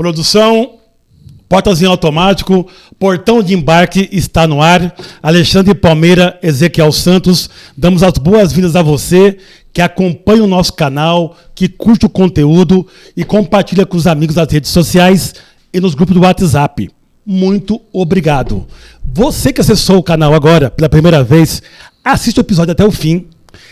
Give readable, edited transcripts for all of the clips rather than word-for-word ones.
Produção, portazinho automático, portão de embarque está no ar. Alexandre Palmeira, Ezequiel Santos, damos as boas-vindas a você que acompanha o nosso canal, que curte o conteúdo e compartilha com os amigos nas redes sociais e nos grupos do WhatsApp. Muito obrigado. Você que acessou o canal agora pela primeira vez, assiste o episódio até o fim.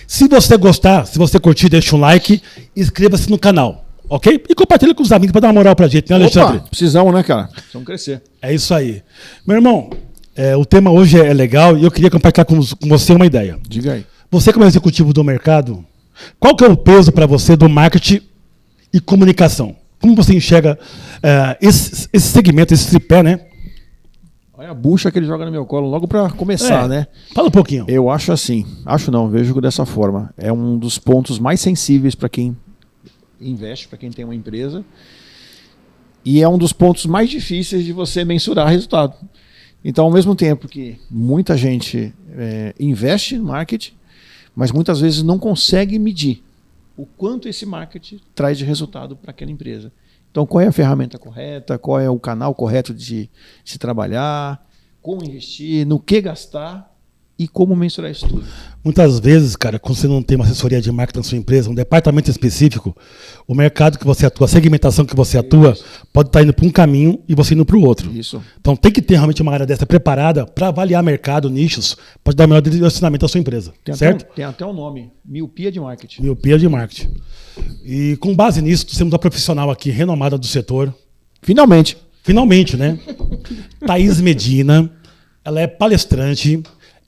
Se você gostar, se você curtir, deixa um like, inscreva-se no canal, ok? E compartilha com os amigos para dar uma moral pra gente, né, Alexandre? Opa, precisamos, né, cara? Precisamos crescer. É isso aí. Meu irmão, o tema hoje é legal e eu queria compartilhar com você uma ideia. Diga aí. Você como executivo do mercado, qual que é o peso para você do marketing e comunicação? Como você enxerga esse segmento, esse tripé, né? Olha a bucha que ele joga no meu colo logo para começar, né? Fala um pouquinho. Eu acho assim, vejo dessa forma. É um dos pontos mais sensíveis para quem investe, para quem tem uma empresa. E é um dos pontos mais difíceis de você mensurar resultado. Então, ao mesmo tempo que muita gente investe em marketing, mas muitas vezes não consegue medir o quanto esse marketing traz de resultado para aquela empresa. Então, qual é a ferramenta correta, qual é o canal correto de se trabalhar, como investir, no que gastar e como mensurar isso tudo. Muitas vezes, cara, quando você não tem uma assessoria de marketing na sua empresa, um departamento específico, o mercado que você atua, a segmentação que você atua, pode estar indo para um caminho e você indo para o outro. Isso. Então tem que ter realmente uma área dessa preparada para avaliar mercado, nichos, pode dar melhor direcionamento à sua empresa, certo? Tem até um nome, miopia de marketing. Miopia de marketing. E com base nisso, temos uma profissional aqui renomada do setor. Finalmente, né? Thaís Medina, ela é palestrante,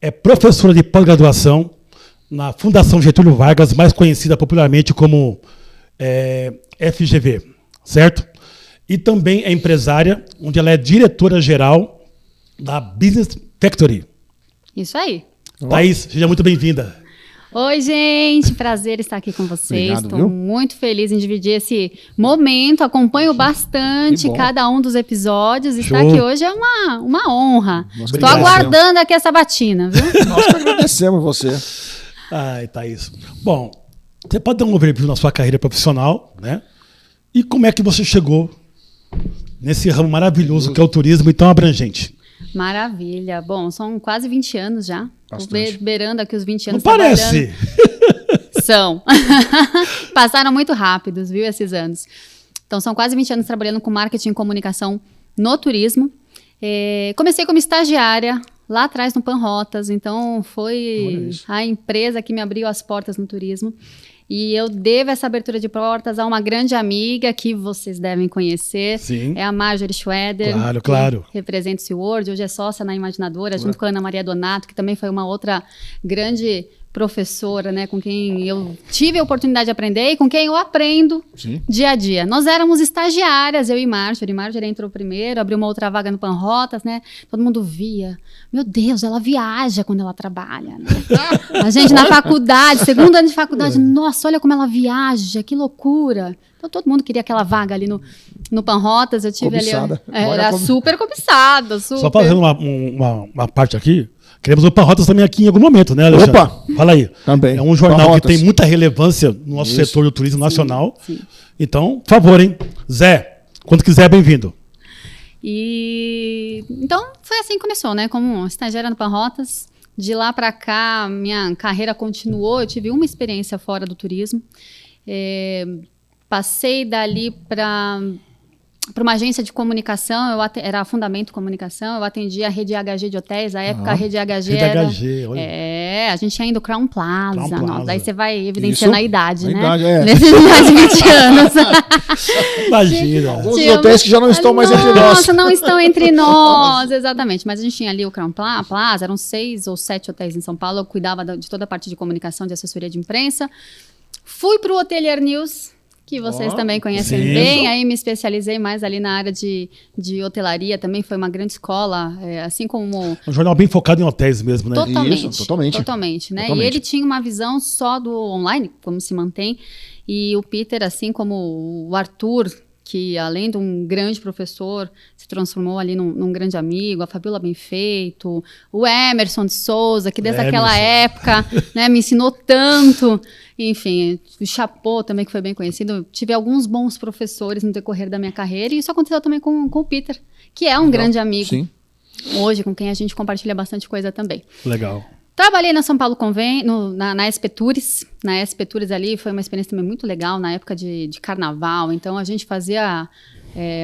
é professora de pós-graduação na Fundação Getúlio Vargas, mais conhecida popularmente como FGV, certo? E também é empresária, onde ela é diretora-geral da Business Factory. Isso aí. Thaís, seja muito bem-vinda. Oi, gente, prazer estar aqui com vocês. Obrigado, Estou muito feliz em dividir esse momento. Acompanho bastante cada um dos episódios. Estar aqui hoje é uma honra. Estou aguardando aqui essa batina, viu? Nós que agradecemos você. Ai, Thaís. Bom, você pode dar um overview na sua carreira profissional, né? E como é que você chegou nesse ramo maravilhoso que é o turismo e tão abrangente? Maravilha. Bom, são quase 20 anos já. Estou beirando aqui os 20 anos. Não parece! São. Passaram muito rápidos, viu, esses anos. Então, são quase 20 anos trabalhando com marketing e comunicação no turismo. Comecei como estagiária lá atrás no Panrotas. Então, foi a empresa que me abriu as portas no turismo. E eu devo essa abertura de portas a uma grande amiga que vocês devem conhecer. Sim. É a Marjorie Schroeder. Claro. Que representa o SeaWorld. Hoje é sócia na Imaginadora, junto com a Ana Maria Donato, que também foi uma outra grande professora, né, com quem eu tive a oportunidade de aprender e com quem eu aprendo dia a dia. Nós éramos estagiárias, eu e Marjorie. Marjorie entrou primeiro, abriu uma outra vaga no Panrotas, né? Todo mundo via. Meu Deus, ela viaja quando ela trabalha, né? A gente na faculdade, segundo ano de faculdade, nossa, olha como ela viaja, que loucura. Então todo mundo queria aquela vaga ali no Panrotas. Eu tive cobiçada. Ali, era super cobiçada, super. Só fazendo uma parte aqui. Queremos o Panrotas também aqui em algum momento, né, Alexandre? Opa! Fala aí. Também. É um jornal Panrotas. que tem muita relevância no nosso setor do turismo nacional. Sim. Então, por favor, hein? Zé, quando quiser, bem-vindo. E então foi assim que começou, né? Como estagiária no Panrotas. De lá para cá, minha carreira continuou. Eu tive uma experiência fora do turismo. Passei dali para uma agência de comunicação, era a Fundamento Comunicação, eu atendia a rede HG de hotéis, à época a rede HG era... HG, olha. A gente tinha ainda o Crown Plaza. Crown Plaza. Nossa, daí você vai evidenciando a idade, né? Idade, Nesses mais de 20 anos. Imagina. Alguns hotéis que já não estão mais entre nós. Nossa, não estão entre nós, exatamente. Mas a gente tinha ali o Crown Plaza, eram 6 ou 7 hotéis em São Paulo, eu cuidava de toda a parte de comunicação, de assessoria de imprensa. Fui para o Hotelier News, que vocês também conhecem bem, aí me especializei mais ali na área de hotelaria, também foi uma grande escola, assim como... Um jornal bem focado em hotéis mesmo, né? Totalmente, Isso, totalmente. né? Totalmente. E ele tinha uma visão só do online, como se mantém, e o Peter, assim como o Arthur, que além de um grande professor, se transformou ali num grande amigo, a Fabiola Benfeito, o Emerson de Souza, que desde aquela época, né, me ensinou tanto. Enfim, o Chapô também, que foi bem conhecido. Eu tive alguns bons professores no decorrer da minha carreira, e isso aconteceu também com o Peter, que é um grande amigo. Sim. Hoje, com quem a gente compartilha bastante coisa também. Legal. Trabalhei na São Paulo na SP Tours. Na SP Tours ali foi uma experiência também muito legal, na época de carnaval. Então, a gente fazia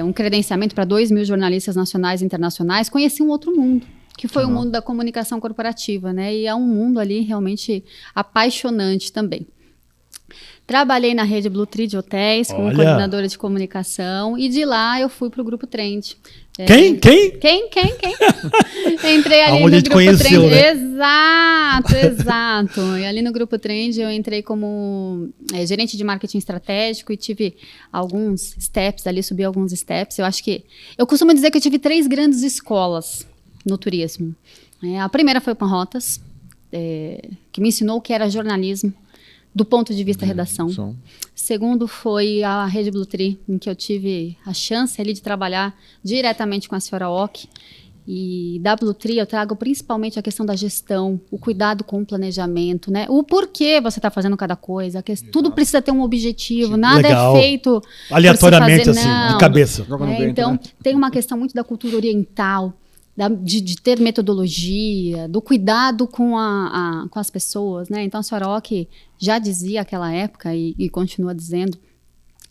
um credenciamento para 2.000 jornalistas nacionais e internacionais. Conheci um outro mundo, que foi o mundo da comunicação corporativa, né? E é um mundo ali realmente apaixonante também. Trabalhei na rede Blue Tree de hotéis, como coordenadora de comunicação, e de lá eu fui para o Grupo Trend. Quem? Entrei ali Aonde no Grupo conheceu, Trend. Né? Exato. E ali no Grupo Trend eu entrei como gerente de marketing estratégico e tive alguns steps ali, subi alguns steps. Eu costumo dizer que eu tive 3 grandes escolas no turismo. A primeira foi o Panrotas, que me ensinou o que era jornalismo, do ponto de vista redação. Segundo foi a Rede Blue Tree, em que eu tive a chance ali de trabalhar diretamente com a senhora Ock. E da Blue Tree eu trago principalmente a questão da gestão, o cuidado com o planejamento, né? O porquê você está fazendo cada coisa. Tudo precisa ter um objetivo, nada é feito aleatoriamente, assim, de cabeça. Então, tem uma questão muito da cultura oriental, de ter metodologia, do cuidado com as pessoas, né? Então, a senhora Ock já dizia naquela época e continua dizendo,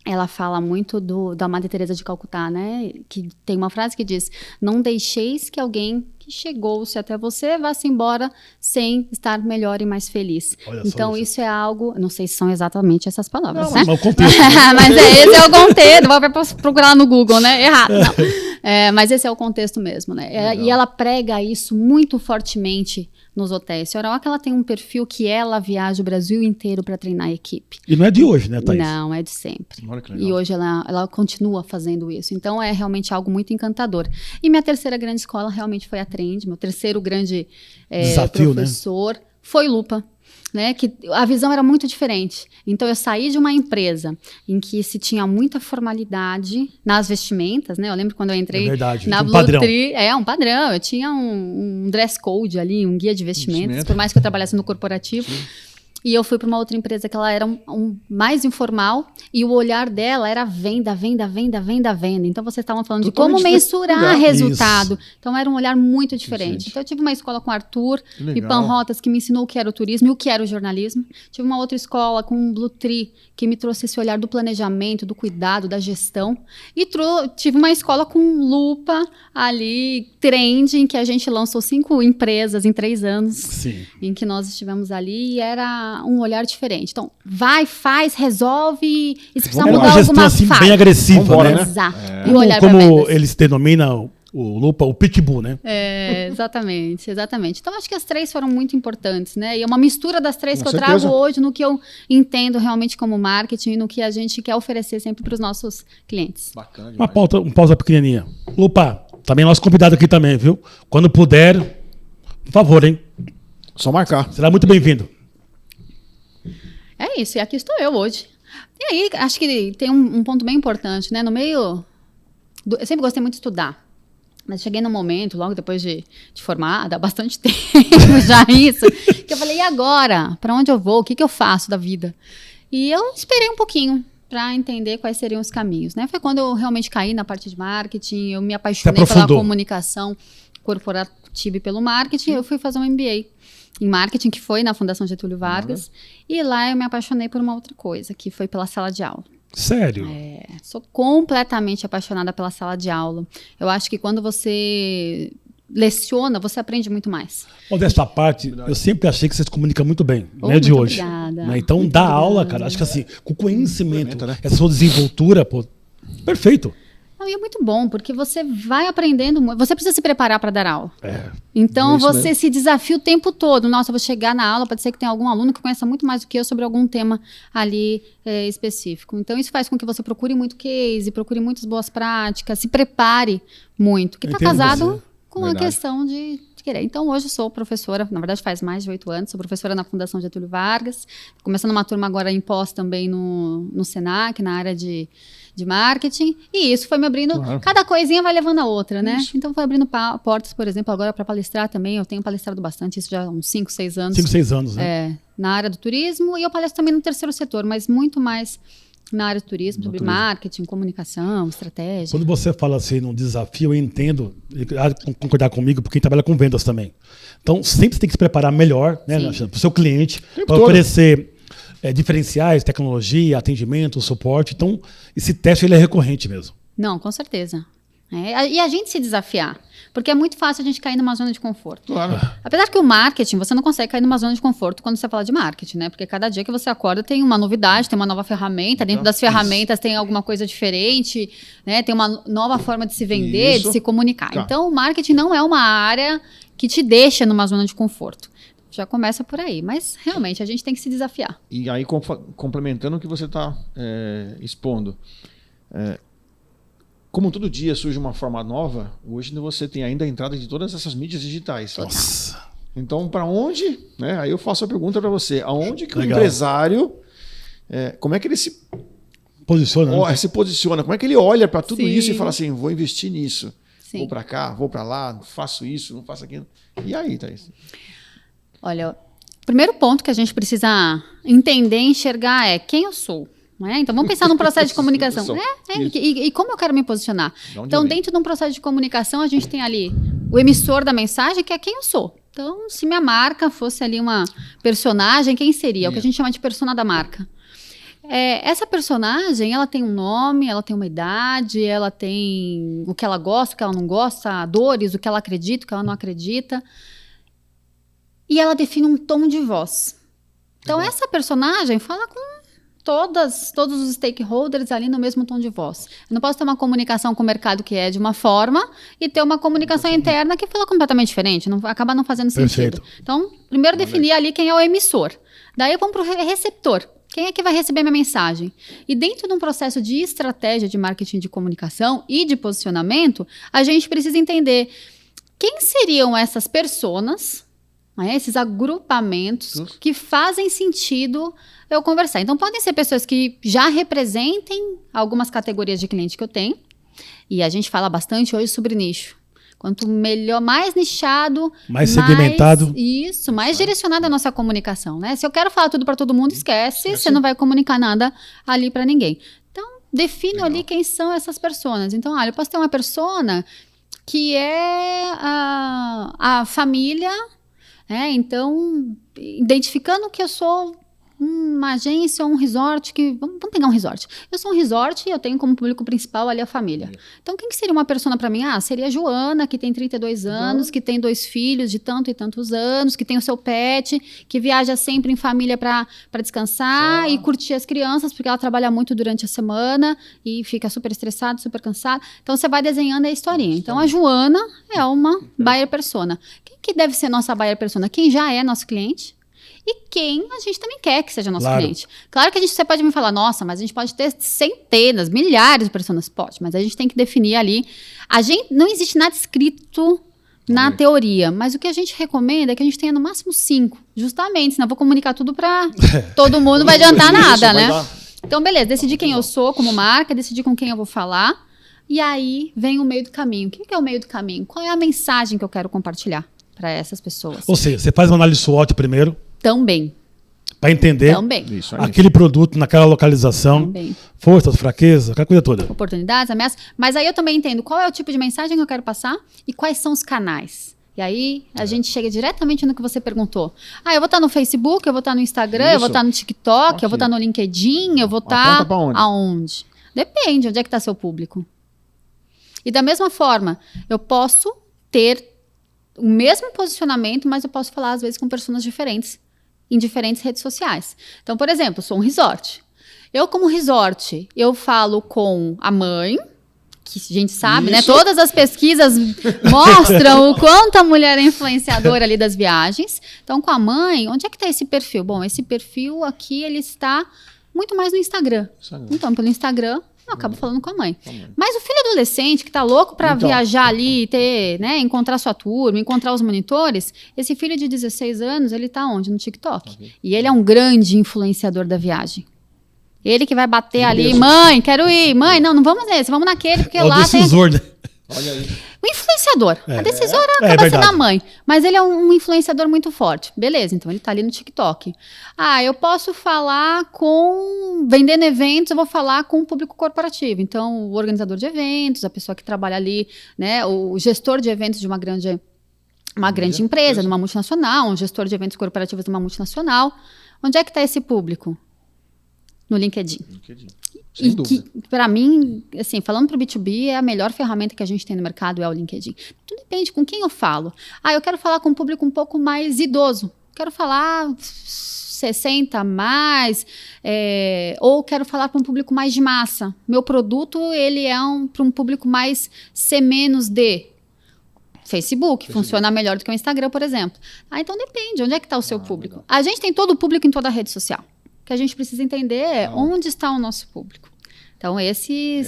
ela fala muito da Madre Teresa de Calcutá, né? Que tem uma frase que diz: não deixeis que alguém que chegou-se até você vá-se embora sem estar melhor e mais feliz. Então, isso é algo... Não sei se são exatamente essas palavras, né? Mas o contexto. Mas esse é o contexto. Vou procurar no Google, né? Errado. Não. Mas esse é o contexto mesmo, né? E ela prega isso muito fortemente nos hotéis. A senhora Ock, ela tem um perfil que ela viaja o Brasil inteiro para treinar a equipe. E não é de hoje, né, Thaís? Não, é de sempre. E hoje ela continua fazendo isso. Então, é realmente algo muito encantador. E minha terceira grande escola realmente foi a Trend. Meu terceiro grande desafio, professor, né? Foi Lupa. Né, que a visão era muito diferente. Então, eu saí de uma empresa em que se tinha muita formalidade nas vestimentas, né? Eu lembro quando eu entrei na Blue Tree, um padrão. Eu tinha um dress code ali, um guia de vestimentas, por mais que eu trabalhasse no corporativo. Sim. E eu fui para uma outra empresa que ela era mais informal e o olhar dela era venda. Então, vocês estavam falando de como mensurar resultado. Isso. Então, era um olhar muito diferente. Então, eu tive uma escola com o Arthur e Panrotas, que me ensinou o que era o turismo e o que era o jornalismo. Tive uma outra escola com o Blue Tree, que me trouxe esse olhar do planejamento, do cuidado, da gestão. E tive uma escola com Lupa, ali, Trend, em que a gente lançou 5 empresas em 3 anos. Sim. Em que nós estivemos ali e era um olhar diferente. Então, vai, faz, resolve e se precisar mudar alguma coisa assim, bem agressiva, vambora, né? Exato. E o olhar como eles denominam o Lupa, o pitbull, né? Exatamente. Então, acho que as 3 foram muito importantes, né? E é uma mistura das 3 que eu trago hoje no que eu entendo realmente como marketing e no que a gente quer oferecer sempre para os nossos clientes. Bacana demais. Uma pausa pequenininha. Lupa, também nosso convidado aqui também, viu? Quando puder, por favor, hein? Só marcar. Será muito bem-vindo. É isso, e aqui estou eu hoje. E aí, acho que tem um ponto bem importante, né? No meio... eu sempre gostei muito de estudar. Mas cheguei num momento, logo depois de formada, há bastante tempo já isso, que eu falei, e agora? Para onde eu vou? O que eu faço da vida? E eu esperei um pouquinho para entender quais seriam os caminhos, né? Foi quando eu realmente caí na parte de marketing, eu me apaixonei pela comunicação corporativa e pelo marketing, eu fui fazer um MBA em marketing, que foi na Fundação Getúlio Vargas, e lá eu me apaixonei por uma outra coisa, que foi pela sala de aula. Sério? Sou completamente apaixonada pela sala de aula. Eu acho que quando você leciona, você aprende muito mais. Dessa parte, eu sempre achei que você se comunica muito bem, né, de hoje. Obrigada. Né? Então, dar aula, cara, acho que assim, com conhecimento, essa sua desenvoltura, pô, perfeito. E é muito bom, porque você vai aprendendo muito. Você precisa se preparar para dar aula. Então, você se desafia o tempo todo. Nossa, eu vou chegar na aula, pode ser que tenha algum aluno que conheça muito mais do que eu sobre algum tema ali específico. Então, isso faz com que você procure muito case, procure muitas boas práticas, se prepare muito. Que está casado com a questão de querer. Então, hoje eu sou professora, na verdade faz mais de 8 anos, sou professora na Fundação Getúlio Vargas, começando uma turma agora em pós também no Senac, na área de marketing, e isso foi me abrindo, cada coisinha vai levando a outra, né? Isso. Então foi abrindo portas, por exemplo, agora para palestrar também, eu tenho palestrado bastante, isso já há uns 5, 6 anos. 5, 6 anos, né? Na área do turismo, e eu palestro também no terceiro setor, mas muito mais na área do turismo, sobre marketing, comunicação, estratégia. Quando você fala assim num desafio, eu entendo, concordar comigo, porque quem trabalha com vendas também. Então, sempre você tem que se preparar melhor, né, para o seu cliente, para oferecer diferenciais, tecnologia, atendimento, suporte. Então, esse teste ele é recorrente mesmo. Não, com certeza. E a gente se desafiar, porque é muito fácil a gente cair numa zona de conforto. Claro. Apesar que o marketing, você não consegue cair numa zona de conforto quando você fala de marketing, né? Porque cada dia que você acorda tem uma novidade, tem uma nova ferramenta, dentro das ferramentas tem alguma coisa diferente, né? Tem uma nova forma de se vender, de se comunicar. Tá. Então, o marketing não é uma área que te deixa numa zona de conforto. Já começa por aí, mas realmente a gente tem que se desafiar. E aí, complementando o que você está expondo, como todo dia surge uma forma nova, hoje você tem ainda a entrada de todas essas mídias digitais. Nossa. Então, para onde? Né? Aí eu faço a pergunta para você: aonde que o empresário, como é que ele se posiciona? Como é que ele olha para tudo isso e fala assim, vou investir nisso, vou para cá, vou para lá, faço isso, não faço aquilo. E aí, Thaís? Olha, o primeiro ponto que a gente precisa entender e enxergar é quem eu sou. Não é? Então, vamos pensar num processo de comunicação. E como eu quero me posicionar? Então, dentro de um processo de comunicação, a gente tem ali o emissor da mensagem, que é quem eu sou. Então, se minha marca fosse ali uma personagem, quem seria? É o que a gente chama de persona da marca. Essa personagem, ela tem um nome, ela tem uma idade, ela tem o que ela gosta, o que ela não gosta, dores, o que ela acredita, o que ela não acredita. E ela define um tom de voz. Então, essa personagem fala com todos os stakeholders ali no mesmo tom de voz. Eu não posso ter uma comunicação com o mercado que é de uma forma e ter uma comunicação interna que fala completamente diferente, acaba não fazendo sentido. Então, primeiro definir ali quem é o emissor. Daí vamos para o receptor. Quem é que vai receber minha mensagem? E dentro de um processo de estratégia de marketing de comunicação e de posicionamento, a gente precisa entender quem seriam essas personas, esses agrupamentos que fazem sentido eu conversar. Então, podem ser pessoas que já representem algumas categorias de cliente que eu tenho. E a gente fala bastante hoje sobre nicho. Quanto melhor, mais nichado, mais segmentado. Mais direcionada a nossa comunicação, né? Se eu quero falar tudo para todo mundo, esquece. Você não vai comunicar nada ali para ninguém. Então, defino ali quem são essas personas. Então, eu posso ter uma persona que é a família, então, identificando que eu sou uma agência ou um resort vamos pegar um resort. Eu sou um resort e eu tenho como público principal ali a família. Então, quem que seria uma persona para mim? Seria a Joana, que tem 32 anos, que tem 2 filhos de tanto e tantos anos, que tem o seu pet, que viaja sempre em família para descansar e curtir as crianças, porque ela trabalha muito durante a semana e fica super estressada, super cansada. Então, você vai desenhando a historinha. Então, a Joana é uma buyer persona. Quem que deve ser nossa buyer persona? Quem já é nosso cliente e quem a gente também quer que seja nosso cliente. Claro que você pode me falar, nossa, mas a gente pode ter centenas, milhares de pessoas. Pode, mas a gente tem que definir ali. Não existe nada escrito na teoria, mas o que a gente recomenda é que a gente tenha no máximo 5, justamente, senão eu vou comunicar tudo para todo mundo, não vai adiantar nada, né? Então, beleza, decidi quem eu sou como marca, decidi com quem eu vou falar, e aí vem o meio do caminho. O que é o meio do caminho? Qual é a mensagem que eu quero compartilhar para essas pessoas? Ou seja, você faz uma análise SWOT primeiro. Também. Para entender aquele produto naquela localização, forças, fraquezas, aquela coisa toda. Oportunidades, ameaças. Mas aí eu também entendo qual é o tipo de mensagem que eu quero passar e quais são os canais. E aí a gente chega diretamente no que você perguntou. Eu vou estar no Facebook, eu vou estar no Instagram, eu vou estar no TikTok, eu vou estar no LinkedIn, eu vou estar aonde? Depende, onde é que está seu público. E da mesma forma, eu posso ter o mesmo posicionamento, mas eu posso falar às vezes com pessoas diferentes em diferentes redes sociais. Então, por exemplo, eu sou um resort. Eu, como resort, eu falo com a mãe, que a gente sabe, né? Todas as pesquisas mostram o quanto a mulher é influenciadora ali das viagens. Então, com a mãe, onde é que está esse perfil? Bom, esse perfil aqui, ele está muito mais no Instagram. Então, pelo Instagram, Eu acabo falando com a mãe. Mas o filho adolescente que tá louco para viajar ali, ter, né, encontrar sua turma, encontrar os monitores, esse filho de 16 anos, ele tá onde? No TikTok. E ele é um grande influenciador da viagem. Ele que vai bater ali, mãe, quero ir, mãe, não vamos nesse, vamos naquele, porque lá decisor, né? Olha aí. O influenciador. A decisora acaba sendo a mãe. Mas ele é um influenciador muito forte. Beleza, então ele tá ali no TikTok. Eu posso falar vendendo eventos, eu vou falar com o público corporativo. Então, o organizador de eventos, a pessoa que trabalha ali, né? O gestor de eventos de uma grande empresa, de uma multinacional, um gestor de eventos corporativos de uma multinacional. Onde é que está esse público? No LinkedIn. Sem dúvida. Que, para mim, assim, falando para o B2B, é a melhor ferramenta que a gente tem no mercado, é o LinkedIn. Tudo depende com quem eu falo. Eu quero falar com um público um pouco mais idoso. Quero falar 60 mais, ou quero falar para um público mais de massa. Meu produto, ele é para um público mais C menos D. Facebook funciona melhor do que o Instagram, por exemplo. Então depende, onde é que está o seu público? Legal. A gente tem todo o público em toda a rede social. O que a gente precisa entender é onde está o nosso público. Então, esse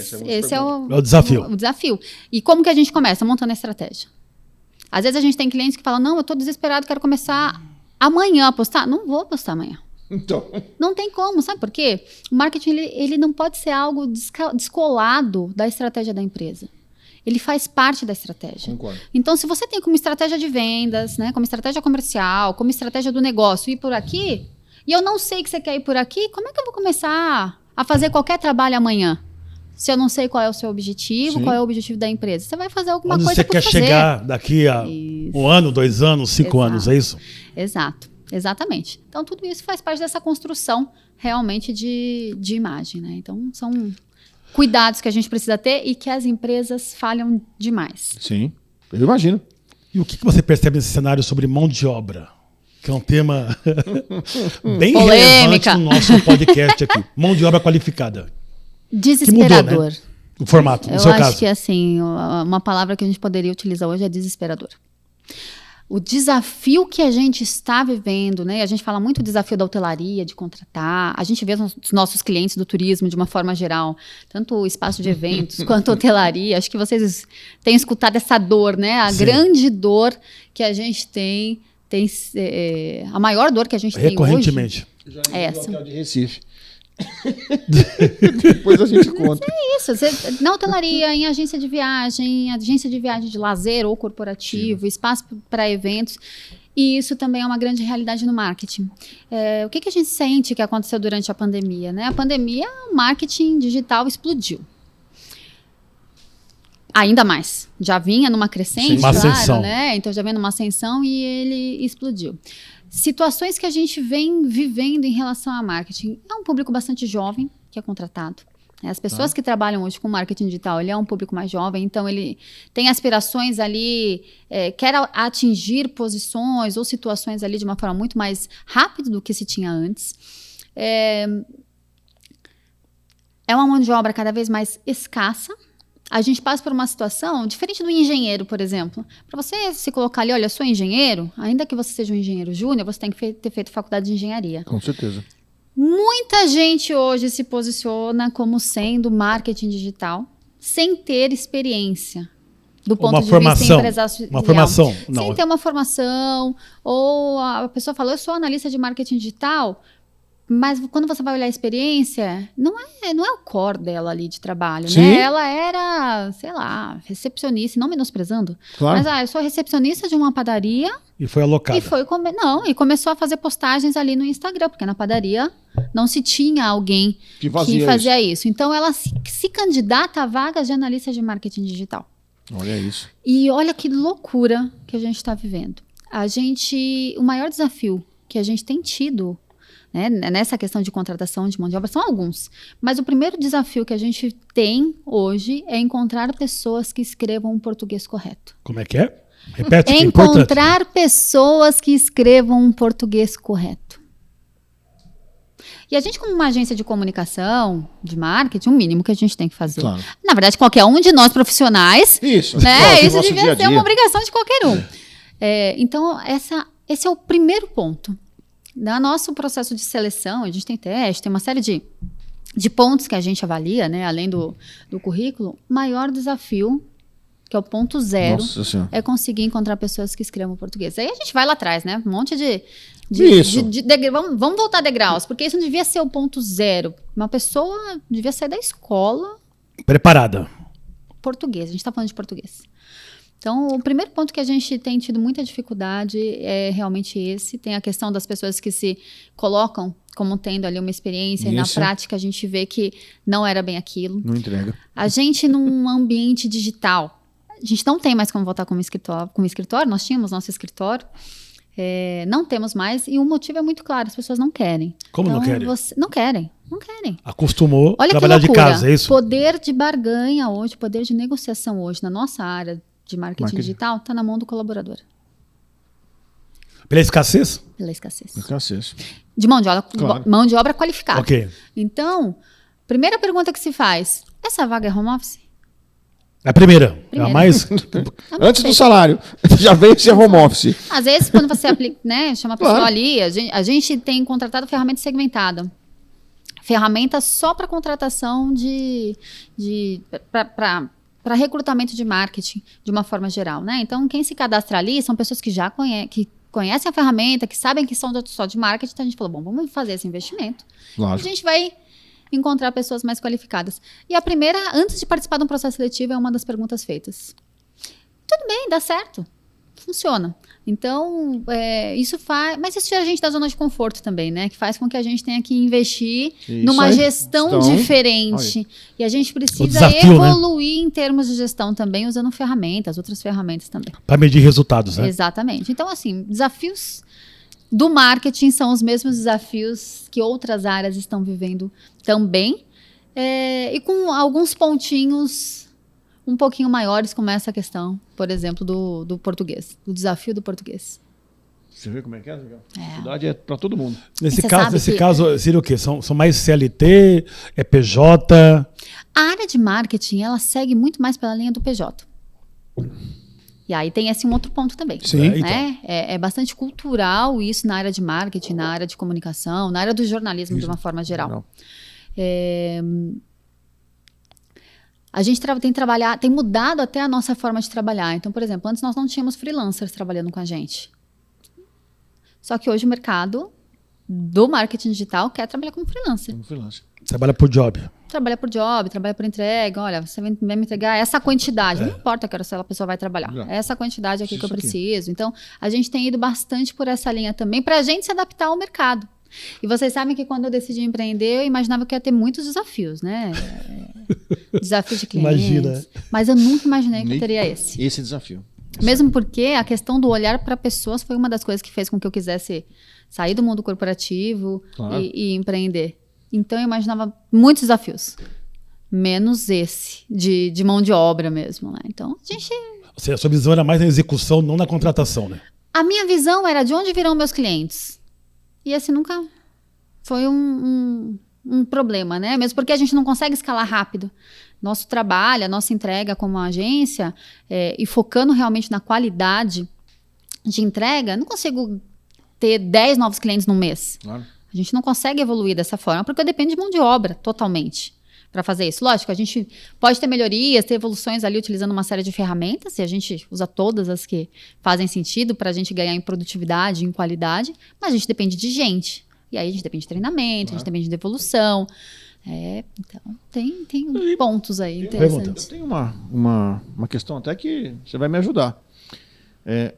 é o desafio. O desafio. E como que a gente começa? Montando a estratégia. Às vezes a gente tem clientes que falam, não, eu estou desesperado, quero começar amanhã a postar. Não vou postar amanhã. Então. Não tem como, sabe por quê? O marketing ele não pode ser algo descolado da estratégia da empresa. Ele faz parte da estratégia. Concordo. Então, se você tem como estratégia de vendas, né, como estratégia comercial, como estratégia do negócio ir por aqui, e eu não sei que você quer ir por aqui, como é que eu vou começar a fazer qualquer trabalho amanhã? Se eu não sei qual é o seu objetivo, Sim. qual é o objetivo da empresa. Você vai fazer alguma coisa por fazer. Onde você quer chegar daqui a um ano, 2 anos, 5 anos, é isso? Exato, exatamente. Então, tudo isso faz parte dessa construção realmente de imagem, né? Então, são cuidados que a gente precisa ter e que as empresas falham demais. Sim, eu imagino. E o que você percebe nesse cenário sobre mão de obra? Que é um tema bem polêmica relevante no nosso podcast aqui. Mão de obra qualificada. Desesperador. Mudou, né? O formato, no seu caso. Eu acho que, assim, uma palavra que a gente poderia utilizar hoje é desesperador. O desafio que a gente está vivendo, né? A gente fala muito do desafio da hotelaria, de contratar. A gente vê os nossos clientes do turismo de uma forma geral, tanto o espaço de eventos quanto a hotelaria. Acho que vocês têm escutado essa dor, né? A Sim. grande dor que a gente tem a maior dor que a gente tem hoje. Recorrentemente. É essa. Hotel de Recife. Depois a gente conta. É isso. Na hotelaria, em agência de viagem de lazer ou corporativo, Sim. espaço para eventos. E isso também é uma grande realidade no marketing. O que a gente sente que aconteceu durante a pandemia? Né? A pandemia, o marketing digital explodiu. Ainda mais. Já vinha numa crescente, Sim, claro, ascensão. Né? Então já vinha numa ascensão e ele explodiu. Situações que a gente vem vivendo em relação a marketing. É um público bastante jovem que é contratado. As pessoas que trabalham hoje com marketing digital, ele é um público mais jovem, então ele tem aspirações ali, quer atingir posições ou situações ali de uma forma muito mais rápida do que se tinha antes. É uma mão de obra cada vez mais escassa. A gente passa por uma situação diferente do engenheiro, por exemplo. Para você se colocar ali, olha, eu sou engenheiro, ainda que você seja um engenheiro júnior, você tem que ter feito faculdade de engenharia. Com certeza. Muita gente hoje se posiciona como sendo marketing digital sem ter experiência do ponto de vista empresarial. Uma formação. Não. Sem ter uma formação. Ou a pessoa falou, eu sou analista de marketing digital, mas quando você vai olhar a experiência, não é o core dela ali de trabalho, Sim. né? Ela era, sei lá, recepcionista, não menosprezando. Claro. Mas eu sou recepcionista de uma padaria. E foi alocada. E começou a fazer postagens ali no Instagram, porque na padaria não se tinha alguém que fazia isso. Então ela se candidata a vagas de analista de marketing digital. Olha isso. E olha que loucura que a gente está vivendo. O maior desafio que a gente tem tido, né, nessa questão de contratação de mão de obra, são alguns. Mas o primeiro desafio que a gente tem hoje é encontrar pessoas que escrevam um português correto. Como é que é? Repete. Encontrar pessoas que escrevam um português correto. E a gente, como uma agência de comunicação, de marketing, o mínimo que a gente tem que fazer. Claro. Na verdade, qualquer um de nós profissionais, isso, né, claro, isso devia ser uma obrigação de qualquer um. Então, esse é o primeiro ponto. No nosso processo de seleção, a gente tem teste, tem uma série de de pontos que a gente avalia, né, além do currículo, o maior desafio, que é o ponto 0, é conseguir encontrar pessoas que escrevam português. Aí a gente vai lá atrás, né? Um monte de vamos voltar degraus, porque isso não devia ser o ponto 0. Uma pessoa devia sair da escola preparada. Português, a gente está falando de português. Então, o primeiro ponto que a gente tem tido muita dificuldade é realmente esse. Tem a questão das pessoas que se colocam como tendo ali uma experiência e na prática a gente vê que não era bem aquilo. Não entrega. A gente, num ambiente digital, a gente não tem mais como voltar como escritório. Nós tínhamos nosso escritório. Não temos mais. E o motivo é muito claro. As pessoas não querem. Como então, não querem? Não querem. Não querem. Acostumou a trabalhar de casa, é isso? Poder de barganha hoje, poder de negociação hoje na nossa área de marketing digital está na mão do colaborador. Pela escassez? Pela escassez. Escassez. De mão de obra qualificada. Ok. Então, primeira pergunta que se faz, essa vaga é home office? A primeira. É a mais... Antes do salário. Já veio ser home office. Às vezes, quando você aplica, né, chama a pessoa ali, a gente tem contratado ferramenta segmentada. Ferramenta só para contratação para recrutamento de marketing, de uma forma geral, né? Então, quem se cadastra ali são pessoas que já conhecem a ferramenta, que sabem que são só de marketing. Então, a gente falou, bom, vamos fazer esse investimento. Lógico. A gente vai encontrar pessoas mais qualificadas. E a primeira, antes de participar de um processo seletivo, é uma das perguntas feitas. Tudo bem, dá certo. Funciona. Então, isso faz... Mas isso tira a gente da zona de conforto também, né? Que faz com que a gente tenha que investir numa gestão diferente. E a gente precisa evoluir, né, em termos de gestão também, usando ferramentas, outras ferramentas também. Para medir resultados, né? Exatamente. Então, assim, desafios do marketing são os mesmos desafios que outras áreas estão vivendo também. E com alguns pontinhos um pouquinho maiores, como essa questão, por exemplo, do português, do desafio do português. Você vê como é que é, Miguel? A dificuldade é para todo mundo. Nesse caso, seria o quê? São mais CLT, é PJ? A área de marketing, ela segue muito mais pela linha do PJ. E aí tem esse um outro ponto também. Sim. Né? É bastante cultural isso na área de marketing, na área de comunicação, na área do jornalismo de uma forma geral. A gente tem mudado até a nossa forma de trabalhar. Então, por exemplo, antes nós não tínhamos freelancers trabalhando com a gente. Só que hoje o mercado do marketing digital quer trabalhar como freelancer. Trabalha por job. Trabalha por job, trabalha por entrega. Olha, você vai me entregar essa quantidade. Não importa que a pessoa vai trabalhar. É essa quantidade aqui que eu preciso. Então, a gente tem ido bastante por essa linha também para a gente se adaptar ao mercado. E vocês sabem que quando eu decidi empreender, eu imaginava que ia ter muitos desafios, né? Desafio de clientes. Imagina. Mas eu nunca imaginei que eu teria esse. Esse desafio. Mesmo porque a questão do olhar para pessoas foi uma das coisas que fez com que eu quisesse sair do mundo corporativo e empreender. Então eu imaginava muitos desafios. Menos esse, de mão de obra mesmo, né? Então a gente... A sua visão era mais na execução, não na contratação, né? A minha visão era de onde virão meus clientes. E esse nunca foi um problema, né? Mesmo porque a gente não consegue escalar rápido. Nosso trabalho, a nossa entrega como agência, e focando realmente na qualidade de entrega, não consigo ter 10 novos clientes no mês. Claro. A gente não consegue evoluir dessa forma, porque depende de mão de obra, totalmente, para fazer isso. Lógico, a gente pode ter melhorias, ter evoluções ali utilizando uma série de ferramentas, e a gente usa todas as que fazem sentido para a gente ganhar em produtividade, em qualidade, mas a gente depende de gente. E aí a gente depende de treinamento, a gente depende de evolução. Então, tem pontos aí interessantes. Eu tenho uma questão até que você vai me ajudar.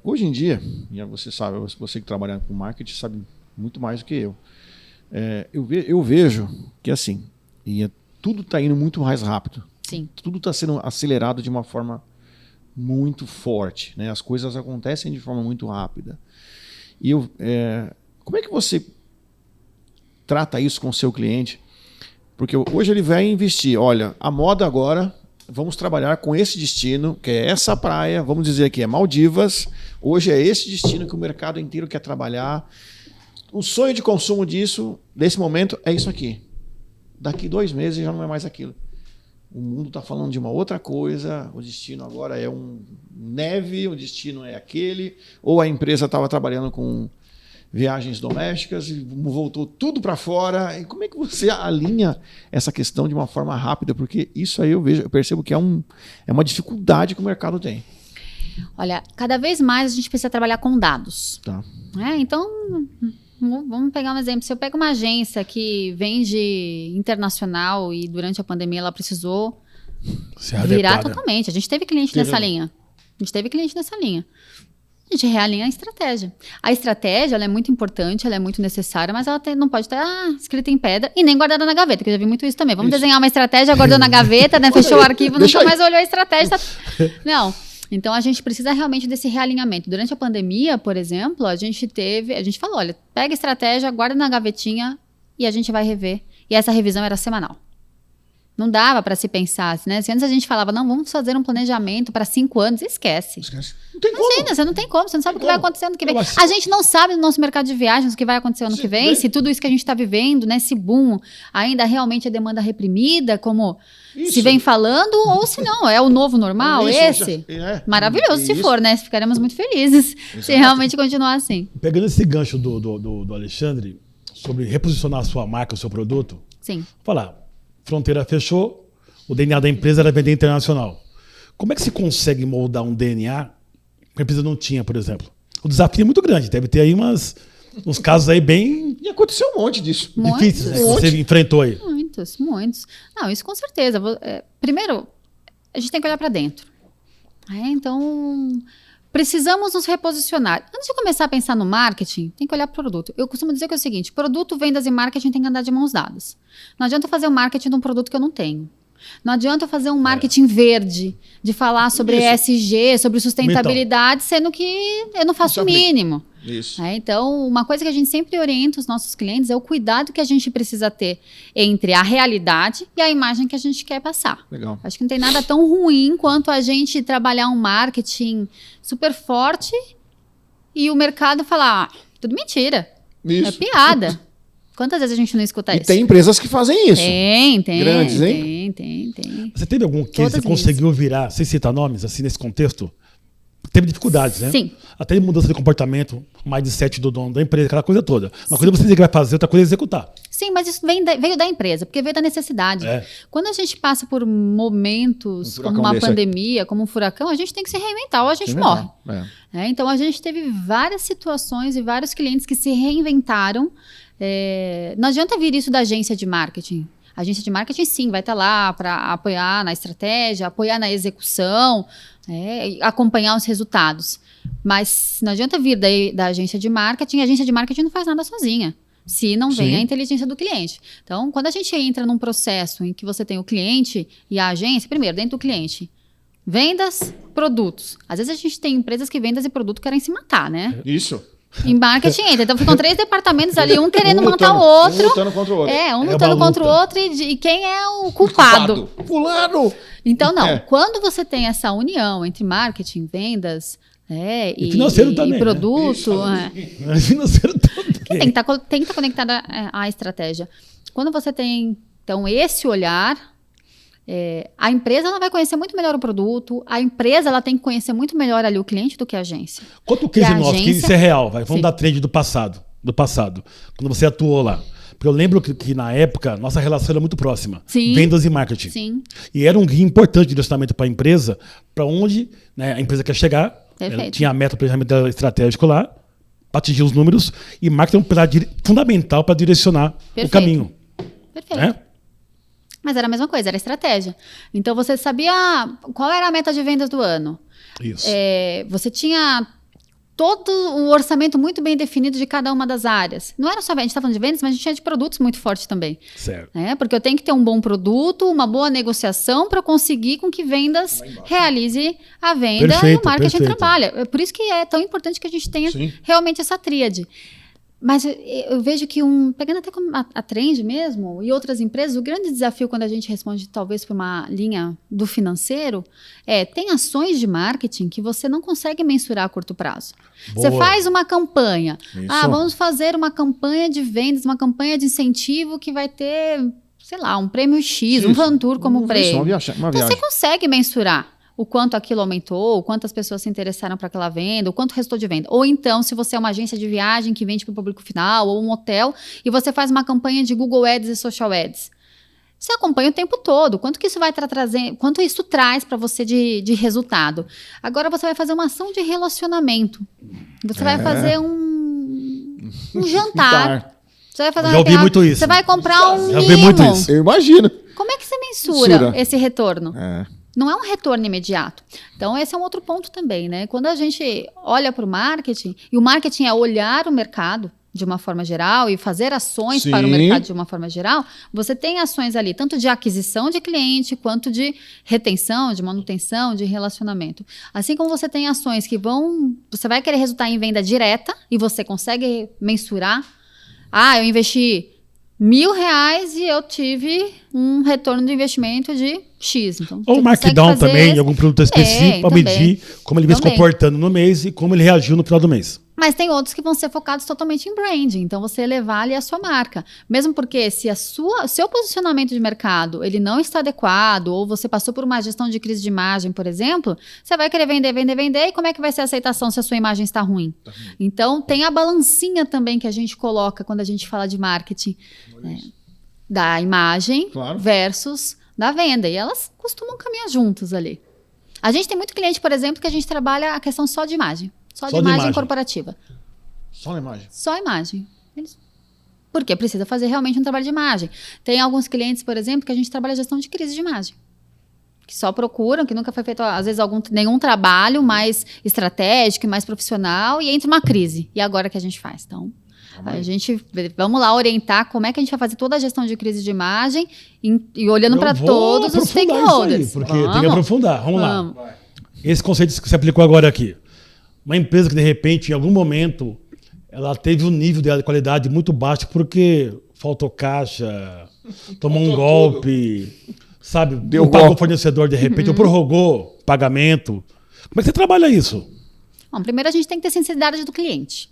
Hoje em dia, e você sabe, você que trabalha com marketing sabe muito mais do que eu. Eu vejo que assim, tudo está indo muito mais rápido. Sim. Tudo está sendo acelerado de uma forma muito forte, né? As coisas acontecem de forma muito rápida. E como é que você trata isso com o seu cliente? Porque hoje ele vai investir, olha, a moda agora, vamos trabalhar com esse destino, que é essa praia, vamos dizer que é Maldivas, hoje é esse destino que o mercado inteiro quer trabalhar. O sonho de consumo desse momento, é isso aqui. Daqui 2 meses já não é mais aquilo. O mundo está falando de uma outra coisa, o destino agora é neve, o destino é aquele, ou a empresa estava trabalhando com viagens domésticas, e voltou tudo para fora. E como é que você alinha essa questão de uma forma rápida? Porque isso aí eu percebo que é uma dificuldade que o mercado tem. Olha, cada vez mais a gente precisa trabalhar com dados. Tá. Então, vamos pegar um exemplo. Se eu pego uma agência que vende internacional e durante a pandemia ela precisou virar totalmente. A gente teve cliente nessa linha. A gente realinha a estratégia. A estratégia ela é muito importante, ela é muito necessária, mas ela não pode estar escrita em pedra e nem guardada na gaveta, que eu já vi muito isso também. Vamos desenhar uma estratégia, guardou na gaveta, né, fechou o arquivo, nunca mais olhou a estratégia. Não. Então, a gente precisa realmente desse realinhamento. Durante a pandemia, por exemplo, a gente falou, olha, pega a estratégia, guarda na gavetinha e a gente vai rever. E essa revisão era semanal. Não dava para se pensar, né? Se antes a gente falava, não, vamos fazer um planejamento para 5 anos, esquece. Não tem como. Imagina, você não tem como, você não sabe o que vai acontecer ano que vem. A gente não sabe no nosso mercado de viagens o que vai acontecer ano que vem, se tudo isso que a gente está vivendo, né, esse boom, ainda realmente é demanda reprimida, como se vem falando, ou se não, é o novo normal, esse. Maravilhoso, se for, né? Ficaremos muito felizes se realmente continuar assim. Pegando esse gancho do Alexandre, sobre reposicionar a sua marca, o seu produto, sim. Falar. Fronteira fechou, o DNA da empresa era vender internacional. Como é que se consegue moldar um DNA que a empresa não tinha, por exemplo? O desafio é muito grande, deve ter aí uns casos aí bem... E aconteceu um monte disso. Difíceis, né, que você enfrentou aí. Muitos. Não, isso com certeza. Primeiro, a gente tem que olhar para dentro. Então... Precisamos nos reposicionar. Antes de começar a pensar no marketing, tem que olhar para o produto. Eu costumo dizer que é o seguinte, produto, vendas e marketing tem que andar de mãos dadas. Não adianta eu fazer um marketing de um produto que eu não tenho. Não adianta eu fazer um marketing verde, de falar sobre ESG, sobre sustentabilidade, sendo que eu não faço o mínimo. Isso. Então, uma coisa que a gente sempre orienta os nossos clientes é o cuidado que a gente precisa ter entre a realidade e a imagem que a gente quer passar. Legal. Acho que não tem nada tão ruim quanto a gente trabalhar um marketing super forte e o mercado falar, tudo mentira, é piada. Quantas vezes a gente não escuta isso? E tem empresas que fazem isso. Tem. Grandes, hein? Tem. Você teve algum case que você conseguiu virar, sem citar nomes, assim, nesse contexto? Teve dificuldades, né? Sim. Até mudança de comportamento, mindset do dono da empresa, aquela coisa toda. Uma coisa é você dizer que vai fazer, outra coisa é executar. Sim, mas isso veio da empresa, porque veio da necessidade. Quando a gente passa por momentos como uma pandemia, como um furacão, a gente tem que se reinventar ou a gente morre. Então, a gente teve várias situações e vários clientes que se reinventaram. Não adianta vir isso da agência de marketing. A agência de marketing, sim, vai estar lá para apoiar na estratégia, apoiar na execução, acompanhar os resultados. Mas não adianta vir da agência de marketing, a agência de marketing não faz nada sozinha, se não vem a inteligência do cliente. Então, quando a gente entra num processo em que você tem o cliente e a agência, primeiro, dentro do cliente, vendas, produtos. Às vezes a gente tem empresas que vendas e produto querem se matar, né? Isso. Em marketing entra. Então ficam 3 departamentos ali, um querendo matar o outro. Um lutando contra o outro. Um lutando contra o outro e quem é o culpado? Fulano! Então, não. Quando você tem essa união entre marketing, vendas e financeiro também, e produto... Financeiro também. Tem que estar conectada à estratégia. Quando você tem, então, esse olhar... a empresa ela vai conhecer muito melhor o produto, a empresa ela tem que conhecer muito melhor ali o cliente do que a agência. Conta o case nosso, que isso é real, vamos dar trade do passado, quando você atuou lá. Porque eu lembro que na época, nossa relação era muito próxima. Sim. Vendas e marketing. Sim. E era um guia importante de direcionamento para a empresa, para onde, né, a empresa quer chegar. Tinha a meta, planejamento estratégico lá, para atingir os números, e marketing é um pilar fundamental para direcionar o caminho. Perfeito. Né? Mas era a mesma coisa, era estratégia. Então, você sabia qual era a meta de vendas do ano. Isso. Você tinha todo o orçamento muito bem definido de cada uma das áreas. Não era só a gente está falando de vendas, mas a gente tinha de produtos muito forte também. Certo. Porque eu tenho que ter um bom produto, uma boa negociação para conseguir com que vendas realize a venda e o marketing trabalha. É por isso que é tão importante que a gente tenha realmente essa tríade. Mas eu vejo que, pegando até como a Trend mesmo, e outras empresas, o grande desafio quando a gente responde talvez por uma linha do financeiro, tem ações de marketing que você não consegue mensurar a curto prazo. Boa. Você faz uma campanha. Vamos fazer uma campanha de vendas, uma campanha de incentivo que vai ter, sei lá, um prêmio X, um Vantur como prêmio. Uma viagem. Então você consegue mensurar o quanto aquilo aumentou, o quanto as pessoas se interessaram para aquela venda, o quanto restou de venda. Ou então, se você é uma agência de viagem que vende para o público final, ou um hotel, e você faz uma campanha de Google Ads e Social Ads. Você acompanha o tempo todo, quanto que isso vai trazer, quanto isso traz para você de resultado. Agora você vai fazer uma ação de relacionamento. Você vai fazer um jantar. Você vai fazer Já ouvi muito isso. Você vai comprar um Já ouvi muito mimo. isso. Eu imagino. Como é que você mensura esse retorno? É. Não é um retorno imediato. Então, esse é um outro ponto também, né? Quando a gente olha para o marketing, e o marketing é olhar o mercado de uma forma geral e fazer ações para o mercado de uma forma geral, você tem ações ali, tanto de aquisição de cliente, quanto de retenção, de manutenção, de relacionamento. Assim como você tem ações que você vai querer resultar em venda direta, e você consegue mensurar. Eu investi R$1.000 e eu tive um retorno de investimento de X. Então, Ou markdown também, algum produto específico, para medir como ele vem se comportando no mês e como ele reagiu no final do mês. Mas tem outros que vão ser focados totalmente em branding. Então, você elevar ali a sua marca. Mesmo porque se seu posicionamento de mercado ele não está adequado, ou você passou por uma gestão de crise de imagem, por exemplo, você vai querer vender, e como é que vai ser a aceitação se a sua imagem está ruim? Então, tem a balancinha também que a gente coloca quando a gente fala de marketing, da imagem versus da venda. E elas costumam caminhar juntas ali. A gente tem muito cliente, por exemplo, que a gente trabalha a questão só de imagem. Só de imagem corporativa. Só a imagem? Só a imagem. Porque precisa fazer realmente um trabalho de imagem. Tem alguns clientes, por exemplo, que a gente trabalha a gestão de crise de imagem. Que só procuram, que nunca foi feito, às vezes, nenhum trabalho mais estratégico e mais profissional, e entra uma crise. E agora que a gente faz? Então, vamos lá orientar como é que a gente vai fazer toda a gestão de crise de imagem e olhando para todos os stakeholders. Isso aí, porque tem que aprofundar. Vamos lá. Esse conceito que você aplicou agora aqui. Uma empresa que, de repente, em algum momento, ela teve um nível de qualidade muito baixo porque faltou caixa, tomou um golpe, sabe? Não pagou o fornecedor, de repente, ou prorrogou pagamento. Como é que você trabalha isso? Bom, primeiro a gente tem que ter sensibilidade do cliente.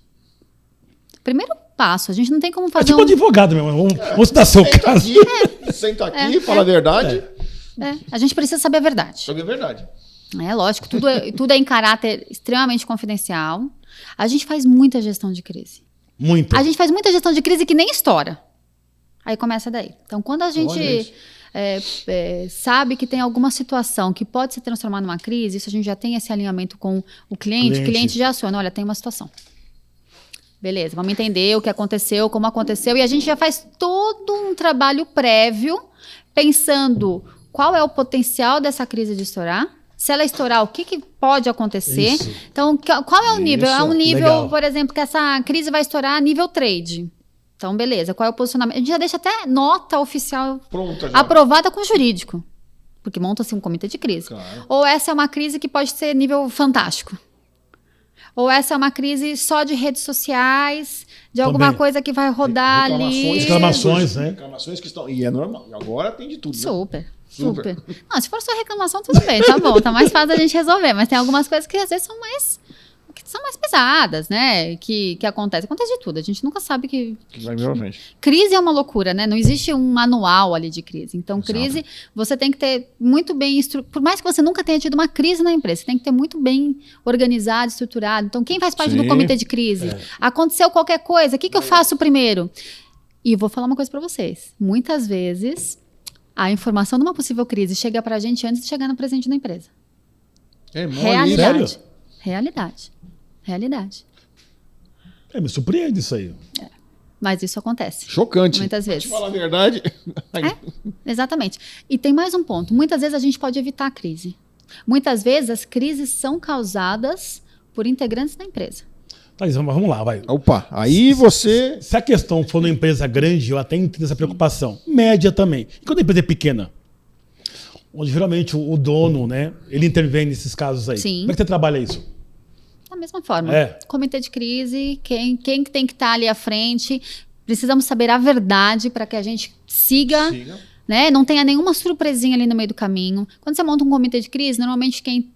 Primeiro passo, a gente não tem como fazer tipo advogado mesmo, vamos dar seu caso. Senta aqui, fala a verdade. A gente precisa saber a verdade. Saber a verdade. Lógico, tudo é em caráter extremamente confidencial. A gente faz muita gestão de crise. A gente faz muita gestão de crise que nem estoura. Aí começa daí. Então, quando a gente sabe que tem alguma situação que pode se transformar numa crise, isso a gente já tem esse alinhamento com o cliente. O cliente já aciona, olha, tem uma situação. Beleza, vamos entender o que aconteceu, como aconteceu. E a gente já faz todo um trabalho prévio, pensando qual é o potencial dessa crise de estourar. Se ela estourar, o que pode acontecer? Isso. Então, qual é o nível? É um nível, legal. Por exemplo, que essa crise vai estourar nível trade. Então, beleza. Qual é o posicionamento? A gente já deixa até nota oficial aprovada com o jurídico. Porque monta-se um comitê de crise. Claro. Ou essa é uma crise que pode ser nível fantástico. Ou essa é uma crise só de redes sociais, de alguma coisa que vai rodar ali. Reclamações, né? Reclamações que estão... E é normal. E agora tem de tudo, né? Super. Não, se for só reclamação, tudo bem, tá bom. Tá mais fácil a gente resolver. Mas tem algumas coisas que às vezes são mais pesadas, né? Que acontece. Acontece de tudo. A gente nunca sabe que vai vir à frente. Crise é uma loucura, né? Não existe um manual ali de crise. Então, crise, você tem que ter muito bem... Por mais que você nunca tenha tido uma crise na empresa, você tem que ter muito bem organizado, estruturado. Então, quem faz parte do comitê de crise? Aconteceu qualquer coisa, o que eu faço primeiro? E vou falar uma coisa para vocês. Muitas vezes... a informação de uma possível crise chega pra gente antes de chegar no presidente da empresa. Realidade. Sério? Realidade. Me surpreende isso aí. Mas isso acontece. Chocante. Muitas vezes. Te falar a verdade. Exatamente. E tem mais um ponto. Muitas vezes a gente pode evitar a crise. Muitas vezes as crises são causadas por integrantes da empresa. Thaís, vamos lá, vai. Opa, aí você... Se a questão for numa empresa grande, eu até entendo essa preocupação. Média também. E quando a empresa é pequena? Onde geralmente o dono, né, ele intervém nesses casos aí. Sim. Como é que você trabalha isso? Da mesma forma. Comitê de crise, quem tem que estar ali à frente. Precisamos saber a verdade para que a gente siga. Né? Não tenha nenhuma surpresinha ali no meio do caminho. Quando você monta um comitê de crise, normalmente quem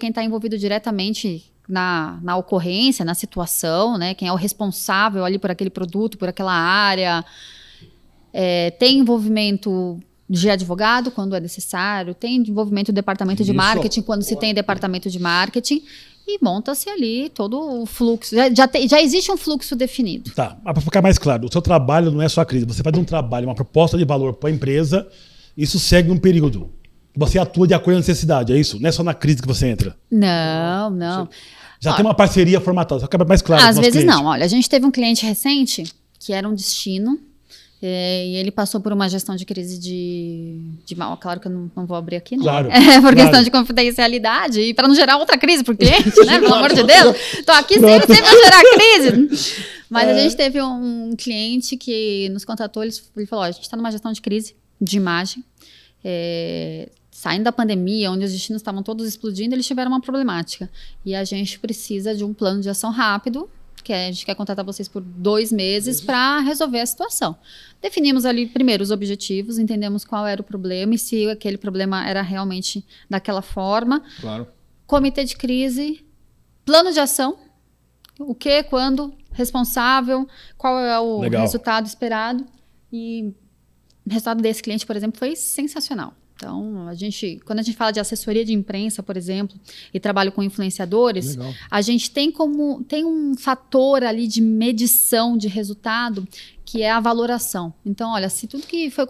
está envolvido diretamente na ocorrência, na situação, né? Quem é o responsável ali por aquele produto, por aquela área, tem envolvimento de advogado, quando é necessário, tem envolvimento do departamento de marketing, quando se tem departamento de marketing, e monta-se ali todo o fluxo. Já existe um fluxo definido. Tá, mas para ficar mais claro, o seu trabalho não é só a crise. Você faz um trabalho, uma proposta de valor para a empresa, isso segue um período. Você atua de acordo com a necessidade, é isso? Não é só na crise que você entra. Não. Já tem uma parceria formatada, só que é mais claro. Às vezes não. Olha, a gente teve um cliente recente que era um destino e ele passou por uma gestão de crise de mal. Claro que eu não vou abrir aqui, né? Claro. Por questão de confidencialidade e para não gerar outra crise para o cliente, né? Pelo amor de Deus. Estou aqui sempre para gerar crise. Mas a gente teve um cliente que nos contatou, ele falou, a gente está numa gestão de crise de imagem, saindo da pandemia, onde os destinos estavam todos explodindo, eles tiveram uma problemática. E a gente precisa de um plano de ação rápido, que a gente quer contratar vocês por 2 meses para resolver a situação. Definimos ali primeiro os objetivos, entendemos qual era o problema e se aquele problema era realmente daquela forma. Claro. Comitê de crise, plano de ação, o que, quando, responsável, qual é o resultado esperado. E o resultado desse cliente, por exemplo, foi sensacional. Então, quando a gente fala de assessoria de imprensa, por exemplo, e trabalho com influenciadores, a gente tem um fator ali de medição de resultado, que é a valoração. Então, olha, se tudo que foi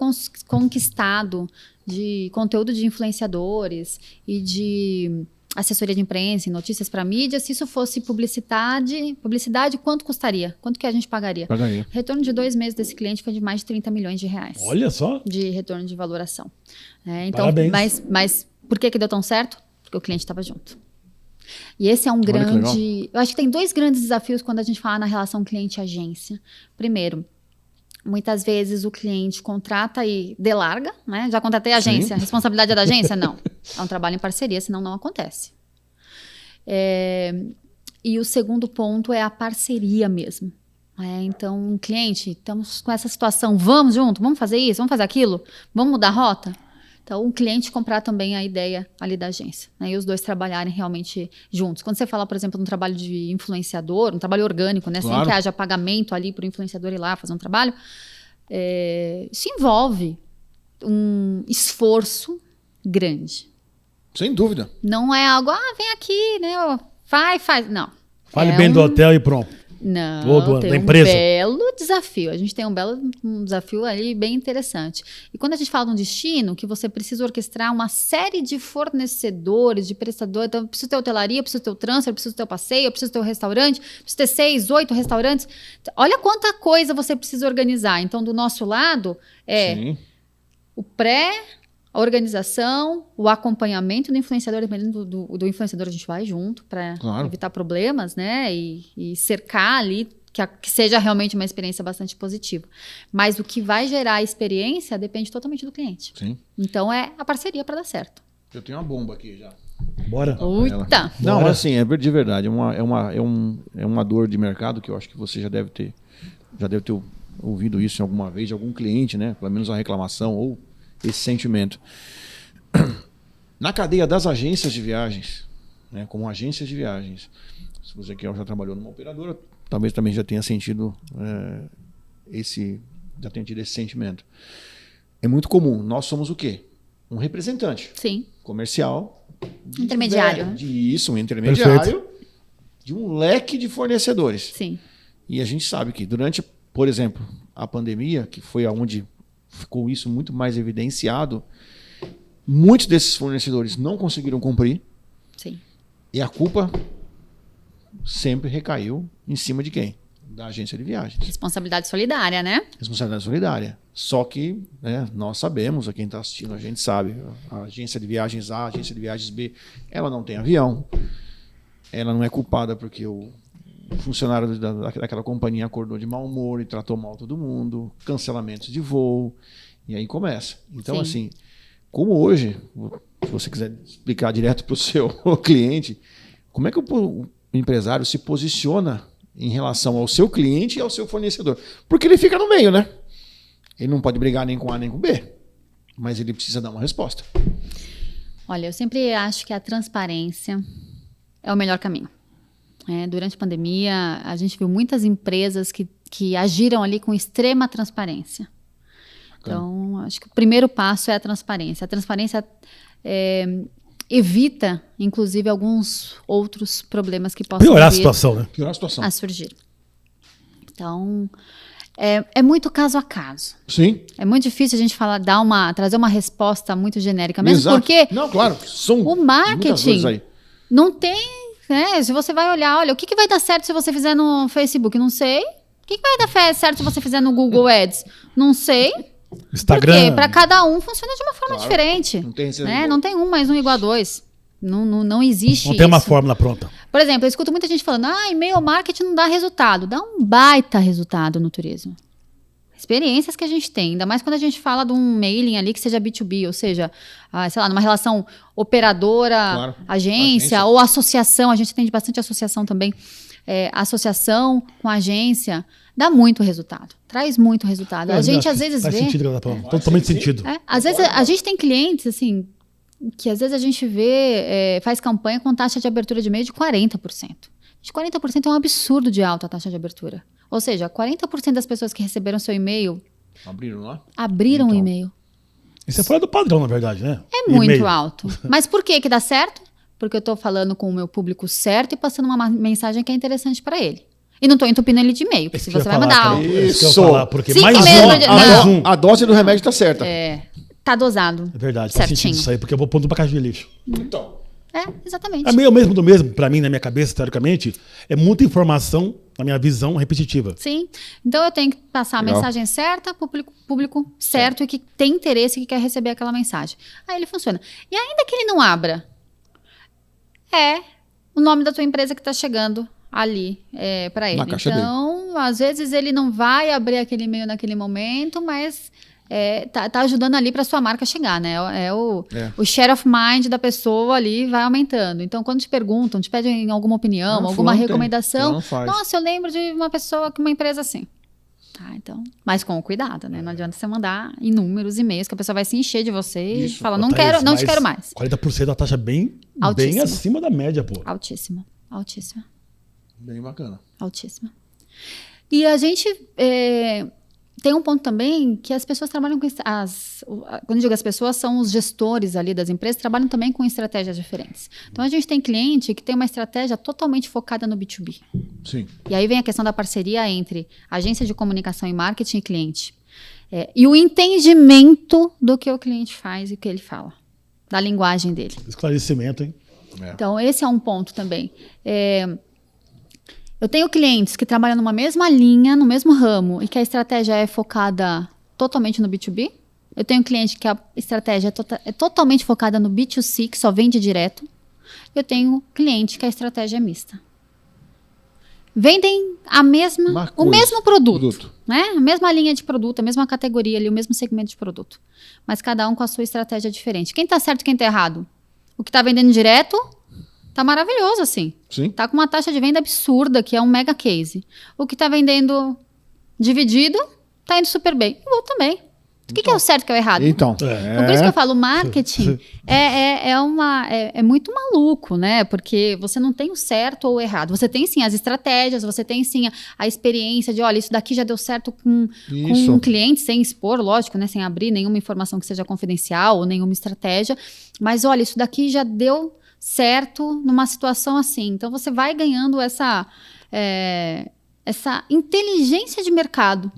conquistado de conteúdo de influenciadores e de assessoria de imprensa e notícias para mídia, se isso fosse publicidade, quanto custaria? Quanto que a gente pagaria? Retorno de 2 meses desse cliente foi de mais de 30 milhões de reais. Olha só! De retorno de valoração. Então, mas por que deu tão certo? Porque o cliente estava junto. E esse é um grande... Eu acho que tem 2 grandes desafios quando a gente fala na relação cliente-agência. Primeiro, muitas vezes o cliente contrata e delarga, né? Já contratei a agência, a responsabilidade é da agência? Não. É um trabalho em parceria, senão não acontece. E o segundo ponto é a parceria mesmo. Então, cliente, estamos com essa situação, vamos junto, vamos fazer isso, vamos fazer aquilo, vamos mudar a rota? Então, o cliente comprar também a ideia ali da agência, né? E os 2 trabalharem realmente juntos. Quando você fala, por exemplo, de um trabalho de influenciador, um trabalho orgânico, né? Sem que haja pagamento ali para o influenciador ir lá fazer um trabalho, isso envolve um esforço grande. Sem dúvida. Não é algo, vem aqui, né? Faz. Não. Fale bem do hotel e pronto. Não, tem um belo desafio. A gente tem um desafio ali bem interessante. E quando a gente fala de um destino, que você precisa orquestrar uma série de fornecedores, de prestadores, então eu preciso ter hotelaria, eu preciso ter o transfer, eu preciso ter o passeio, eu preciso ter o restaurante, preciso ter 6, 8 restaurantes. Olha quanta coisa você precisa organizar. Então, do nosso lado, o a organização, o acompanhamento do influenciador, dependendo do influenciador, a gente vai junto para evitar problemas, né? E cercar ali que seja realmente uma experiência bastante positiva. Mas o que vai gerar a experiência depende totalmente do cliente. Sim. Então é a parceria para dar certo. Eu tenho uma bomba aqui já. Bora. Uita. Não, assim, é de verdade. É uma dor de mercado que eu acho que você já deve ter ouvido isso em alguma vez de algum cliente, né? Pelo menos uma reclamação ou esse sentimento. Na cadeia das agências de viagens, né, como agências de viagens, se você que já trabalhou numa operadora, talvez também já tenha sentido já tenha tido esse sentimento. É muito comum. Nós somos o quê? Um representante. Sim. Comercial. Intermediário. Um intermediário de um leque de fornecedores. Sim. E a gente sabe que durante, por exemplo, a pandemia, que foi aonde ficou isso muito mais evidenciado, muitos desses fornecedores não conseguiram cumprir. Sim. E a culpa sempre recaiu em cima de quem? Da agência de viagens. Responsabilidade solidária, né? Responsabilidade solidária. Só que nós sabemos, quem está assistindo, a gente sabe, a agência de viagens A, a agência de viagens B, ela não tem avião, ela não é culpada porque o funcionário daquela companhia acordou de mau humor e tratou mal todo mundo, cancelamentos de voo, e aí começa. Então, Sim. assim, como hoje, se você quiser explicar direto para o seu cliente, como é que o empresário se posiciona em relação ao seu cliente e ao seu fornecedor? Porque ele fica no meio, né? Ele não pode brigar nem com A nem com B, mas ele precisa dar uma resposta. Olha, eu sempre acho que a transparência é o melhor caminho. Durante a pandemia, a gente viu muitas empresas que agiram ali com extrema transparência. Então, acho que o primeiro passo é a transparência. A transparência evita, inclusive, alguns outros problemas que possam piorar a situação, né? Piorar a situação. a surgir. Então, é muito caso a caso. Sim. É muito difícil a gente trazer uma resposta muito genérica, mesmo Exato. porque Não, claro, são o muitas marketing coisas aí. não tem, né? Se você vai olha, o que vai dar certo se você fizer no Facebook? Não sei. O que vai dar certo se você fizer no Google Ads? Não sei. Instagram. Porque para cada um funciona de uma forma diferente. Não tem receita né? igual. Não tem 1 mais 1 igual a 2. Não existe Não tem uma isso. fórmula pronta. Por exemplo, eu escuto muita gente falando, e-mail marketing não dá resultado. Dá um baita resultado no turismo. Experiências que a gente tem, ainda mais quando a gente fala de um mailing ali que seja B2B, ou seja, sei lá, numa relação operadora, agência, ou associação, a gente atende bastante associação também, associação com agência, dá muito resultado, traz muito resultado. A gente às vezes faz vê... sentido, totalmente sentido. Às vezes a gente tem clientes, assim, que às vezes a gente vê, faz campanha com taxa de abertura de e-mail de 40%. De 40% é um absurdo de alta a taxa de abertura. Ou seja, 40% das pessoas que receberam seu e-mail Abriram lá? abriram o e-mail. Isso é fora do padrão, na verdade, né? É muito alto. Mas por que dá certo? Porque eu estou falando com o meu público certo e passando uma mensagem que é interessante para ele. E não estou entupindo ele de e-mail, porque se você vai mandar... Isso. Porque Sim, mais mesmo, um. A dose do remédio tá certa. Tá dosado. É verdade, faz certinho. sentido isso aí, porque eu vou pondo pra caixa de lixo. Então. Exatamente. É meio mesmo do mesmo, pra mim, na minha cabeça, teoricamente, é muita informação, na minha visão, repetitiva. Sim. Então eu tenho que passar a mensagem certa para o público certo e que tem interesse e que quer receber aquela mensagem. Aí ele funciona. E ainda que ele não abra, o nome da tua empresa que está chegando ali para ele. Na caixa então, às vezes ele não vai abrir aquele e-mail naquele momento, mas tá ajudando ali para sua marca chegar, né? O share of mind da pessoa ali vai aumentando. Então, quando te perguntam, te pedem alguma opinião, alguma recomendação, nossa, eu lembro de uma pessoa com uma empresa assim. Tá, então, mas com cuidado, né? Não adianta você mandar inúmeros e-mails que a pessoa vai se encher de você e fala, não te quero mais. 40% é uma taxa bem acima da média, pô. Altíssima. Bem bacana. Altíssima. E a gente tem um ponto também que as pessoas trabalham com... Quando eu digo as pessoas, são os gestores ali das empresas, trabalham também com estratégias diferentes. Então, a gente tem cliente que tem uma estratégia totalmente focada no B2B. Sim. E aí vem a questão da parceria entre agência de comunicação e marketing e cliente. E o entendimento do que o cliente faz e o que ele fala. Da linguagem dele. Esclarecimento, hein? Então, esse é um ponto também. Eu tenho clientes que trabalham numa mesma linha, no mesmo ramo, e que a estratégia é focada totalmente no B2B. Eu tenho cliente que a estratégia é totalmente focada no B2C, que só vende direto. Eu tenho cliente que a estratégia é mista. Vendem o mesmo produto. Né? A mesma linha de produto, a mesma categoria ali, o mesmo segmento de produto. Mas cada um com a sua estratégia diferente. Quem está certo e quem está errado? O que está vendendo direto... Tá maravilhoso, assim. Sim. Tá com uma taxa de venda absurda, que é um mega case. O que tá vendendo dividido, tá indo super bem. O outro também. O que é o certo e o que é o errado? Então. Por isso que eu falo, marketing é muito maluco, né? Porque você não tem o certo ou o errado. Você tem, sim, as estratégias, você tem, sim, a experiência de, olha, isso daqui já deu certo com um cliente, sem expor, lógico, né? Sem abrir nenhuma informação que seja confidencial ou nenhuma estratégia. Mas, olha, isso daqui já deu certo numa situação assim. Então, você vai ganhando essa inteligência de mercado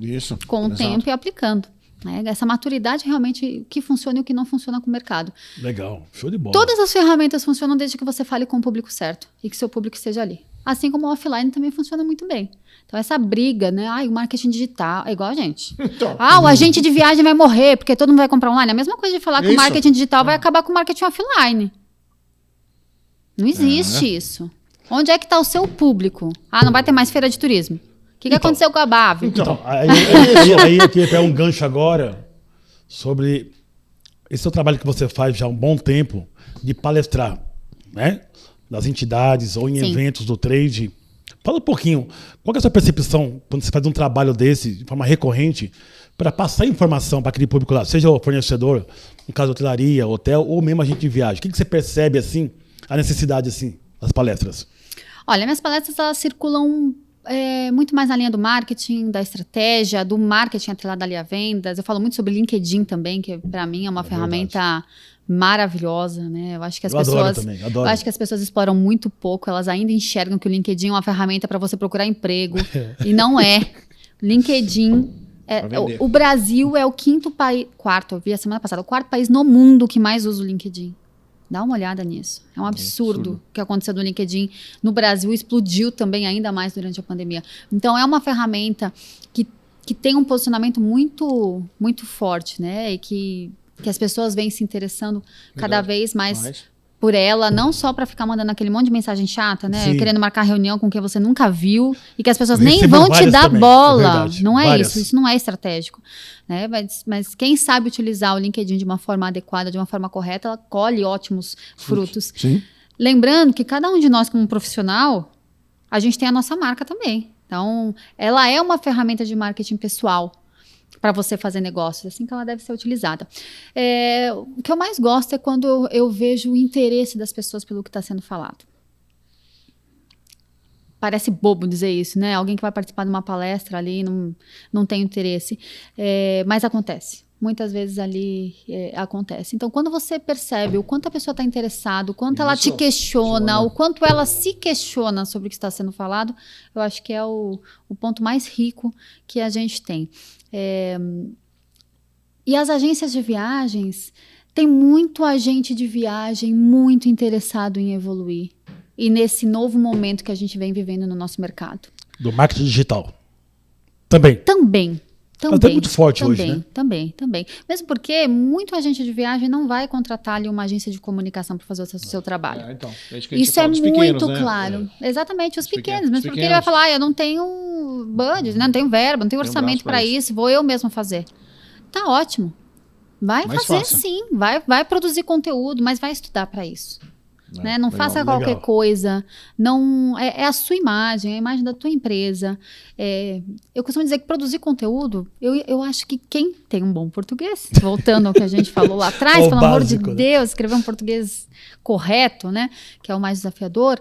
com o tempo e aplicando. Né? Essa maturidade realmente, o que funciona e o que não funciona com o mercado. Legal, show de bola. Todas as ferramentas funcionam desde que você fale com o público certo e que seu público esteja ali. Assim como o offline também funciona muito bem. Então, essa briga, né? O marketing digital é igual a gente. Então, o agente de viagem vai morrer porque todo mundo vai comprar online. É a mesma coisa de falar que o marketing digital vai acabar com o marketing offline. Não existe isso. Onde é que está o seu público? Não vai ter mais feira de turismo. O que aconteceu com a BAV? Então, aí eu queria pegar um gancho agora sobre esse seu trabalho que você faz já há um bom tempo de palestrar, né? Nas entidades ou em eventos do trade. Fala um pouquinho, qual é a sua percepção quando você faz um trabalho desse de forma recorrente para passar informação para aquele público lá, seja o fornecedor, no caso hotelaria, hotel ou mesmo agente de viagem? O que você percebe assim, a necessidade assim, das palestras? Olha, minhas palestras elas circulam muito mais na linha do marketing, da estratégia, do marketing atrelado ali a vendas. Eu falo muito sobre LinkedIn também, que para mim é uma ferramenta maravilhosa, né? Eu acho que adoro. Acho que as pessoas exploram muito pouco, elas ainda enxergam que o LinkedIn é uma ferramenta para você procurar emprego e não é. LinkedIn o Brasil é o quarto, eu vi a semana passada, o quarto país no mundo que mais usa o LinkedIn. Dá uma olhada nisso. É um absurdo o que aconteceu no LinkedIn. No Brasil, explodiu também ainda mais durante a pandemia. Então, é uma ferramenta que tem um posicionamento muito, muito forte, né? E que as pessoas vêm se interessando cada vez mais por ela, não só para ficar mandando aquele monte de mensagem chata, né? Sim. Querendo marcar reunião com quem você nunca viu e que as pessoas nem vão te dar bola. Não é isso, isso não é estratégico. Né? Mas quem sabe utilizar o LinkedIn de uma forma adequada, de uma forma correta, ela colhe ótimos frutos. Sim. Lembrando que cada um de nós, como profissional, a gente tem a nossa marca também. Então, ela é uma ferramenta de marketing pessoal para você fazer negócios, assim que ela deve ser utilizada. O que eu mais gosto é quando eu vejo o interesse das pessoas pelo que está sendo falado. Parece bobo dizer isso, né? Alguém que vai participar de uma palestra ali não tem interesse, mas acontece. Muitas vezes ali acontece. Então, quando você percebe o quanto a pessoa está interessada, o quanto ela te questiona, o quanto ela se questiona sobre o que está sendo falado, eu acho que é o ponto mais rico que a gente tem. E as agências de viagens, tem muito agente de viagem muito interessado em evoluir. E nesse novo momento que a gente vem vivendo no nosso mercado. Do marketing digital. Também. Também. É muito forte hoje, né? Também. Mesmo porque muito agente de viagem não vai contratar ali uma agência de comunicação para fazer o seu trabalho. Então, isso é muito claro. Exatamente, os pequenos. Mesmo porque ele vai falar, eu não tenho budget, não tenho verba, não tenho orçamento para isso, vou eu mesmo fazer. Tá ótimo. Vai fazer sim, vai produzir conteúdo, mas vai estudar para isso. Né? Não faça qualquer coisa, não é a sua imagem, a imagem da tua empresa. Eu costumo dizer que produzir conteúdo, eu acho que quem tem um bom português, voltando ao que a gente falou lá atrás, pelo amor de Deus, escrever um português correto, né? Que é o mais desafiador,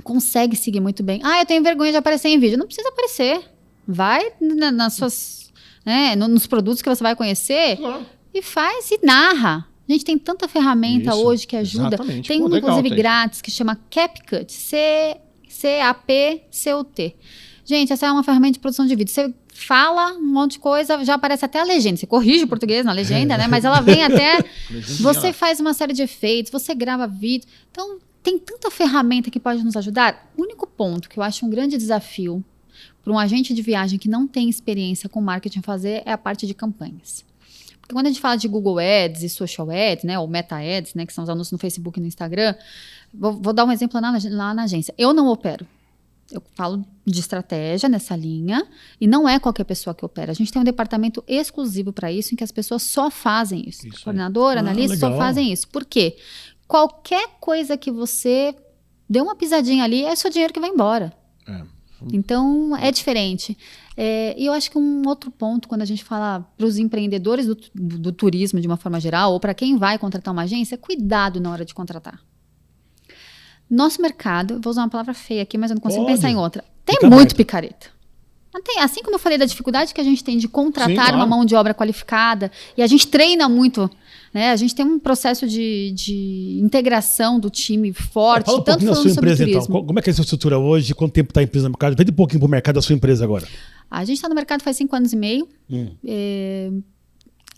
consegue seguir muito bem. Eu tenho vergonha de aparecer em vídeo. Não precisa aparecer. Vai nas suas, né, nos produtos que você vai conhecer e faz e narra. A gente tem tanta ferramenta hoje que ajuda. Exatamente. Tem uma, inclusive, grátis que chama CapCut. CapCut. Gente, essa é uma ferramenta de produção de vídeo. Você fala um monte de coisa, já aparece até a legenda. Você corrige o português na legenda, né? Mas ela vem até... Você faz uma série de efeitos, você grava vídeo. Então, tem tanta ferramenta que pode nos ajudar. O único ponto que eu acho um grande desafio para um agente de viagem que não tem experiência com marketing fazer é a parte de campanhas. Porque quando a gente fala de Google Ads e Social Ads, né, ou Meta Ads, né, que são os anúncios no Facebook e no Instagram, vou dar um exemplo lá na agência. Eu não opero. Eu falo de estratégia nessa linha e não é qualquer pessoa que opera. A gente tem um departamento exclusivo para isso, em que as pessoas só fazem isso. Coordenador, analista, só fazem isso. Por quê? Qualquer coisa que você dê uma pisadinha ali, é seu dinheiro que vai embora. Então, é diferente. E eu acho que um outro ponto, quando a gente fala para os empreendedores do turismo, de uma forma geral, ou para quem vai contratar uma agência, cuidado na hora de contratar. Nosso mercado, vou usar uma palavra feia aqui, mas eu não consigo pensar em outra. Tem muito picareta. Assim como eu falei da dificuldade que a gente tem de contratar uma mão de obra qualificada, e a gente treina muito, né? A gente tem um processo de integração do time forte. Fala um pouquinho da sua empresa, então. Como é que é a sua estrutura hoje? Quanto tempo está a empresa no mercado? Vende um pouquinho para o mercado da sua empresa agora. A gente está no mercado faz 5 anos e meio.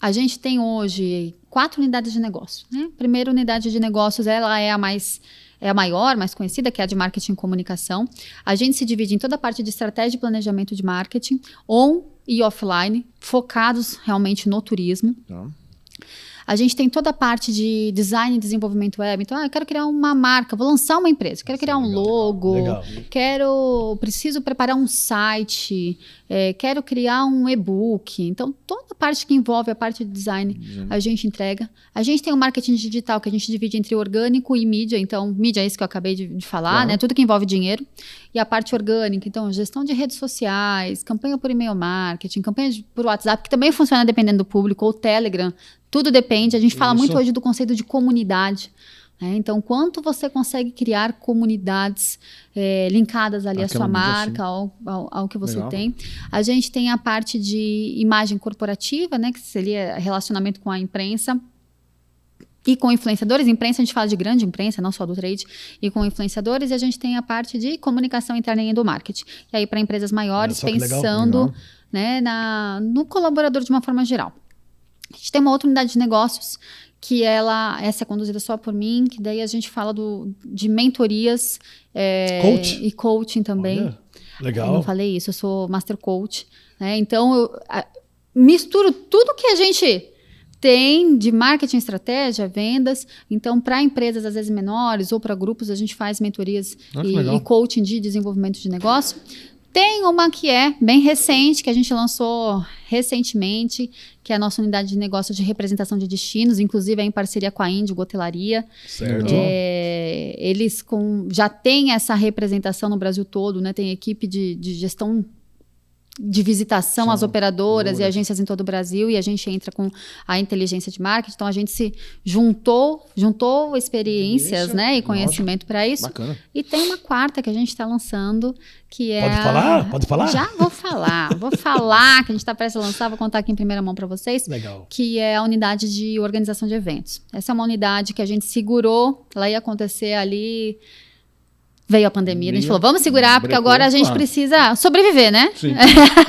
A gente tem hoje 4 unidades de negócio. Né? A primeira unidade de negócios, ela é a maior, mais conhecida, que é a de marketing e comunicação. A gente se divide em toda a parte de estratégia e planejamento de marketing, on e offline, focados realmente no turismo. A gente tem toda a parte de design e desenvolvimento web. Então, eu quero criar uma marca, vou lançar uma empresa, quero criar um logo, preciso preparar um site, quero criar um e-book. Então, toda a parte que envolve a parte de design, a gente entrega. A gente tem o marketing digital, que a gente divide entre orgânico e mídia. Então, mídia é isso que eu acabei de falar, né? Tudo que envolve dinheiro. E a parte orgânica, então, gestão de redes sociais, campanha por e-mail marketing, campanha por WhatsApp, que também funciona dependendo do público, ou Telegram. Tudo depende. A gente fala muito hoje do conceito de comunidade. Então, quanto você consegue criar comunidades linkadas ali à sua marca, ao que você tem. A gente tem a parte de imagem corporativa, né, que seria relacionamento com a imprensa e com influenciadores. Imprensa, a gente fala de grande imprensa, não só do trade, e com influenciadores. E a gente tem a parte de comunicação interna e do marketing. E aí, para empresas maiores, pensando né, no colaborador de uma forma geral. A gente tem uma outra unidade de negócios, que essa é conduzida só por mim, que daí a gente fala de mentorias e coaching também. Olha, legal. Eu não falei isso, eu sou master coach. Né? Então, eu misturo tudo que a gente tem de marketing, estratégia, vendas. Então, para empresas, às vezes, menores ou para grupos, a gente faz mentorias e coaching de desenvolvimento de negócio. Tem uma que é bem recente, que a gente lançou recentemente, que é a nossa unidade de negócio de representação de destinos, inclusive é em parceria com a Índigo Hotelaria. Certo. Eles já têm essa representação no Brasil todo, né? Tem equipe de gestão de visitação às operadoras e agências em todo o Brasil, e a gente entra com a inteligência de marketing. Então, a gente se juntou experiências, né, e conhecimento para isso. Bacana. E tem uma quarta que a gente está lançando, que é... Pode falar? Já vou falar, que a gente está prestes a lançar, vou contar aqui em primeira mão para vocês. Legal. Que é a unidade de organização de eventos. Essa é uma unidade que a gente segurou, ela ia acontecer ali... Veio a pandemia, a gente falou, vamos segurar, porque agora a gente precisa sobreviver, né? Sim.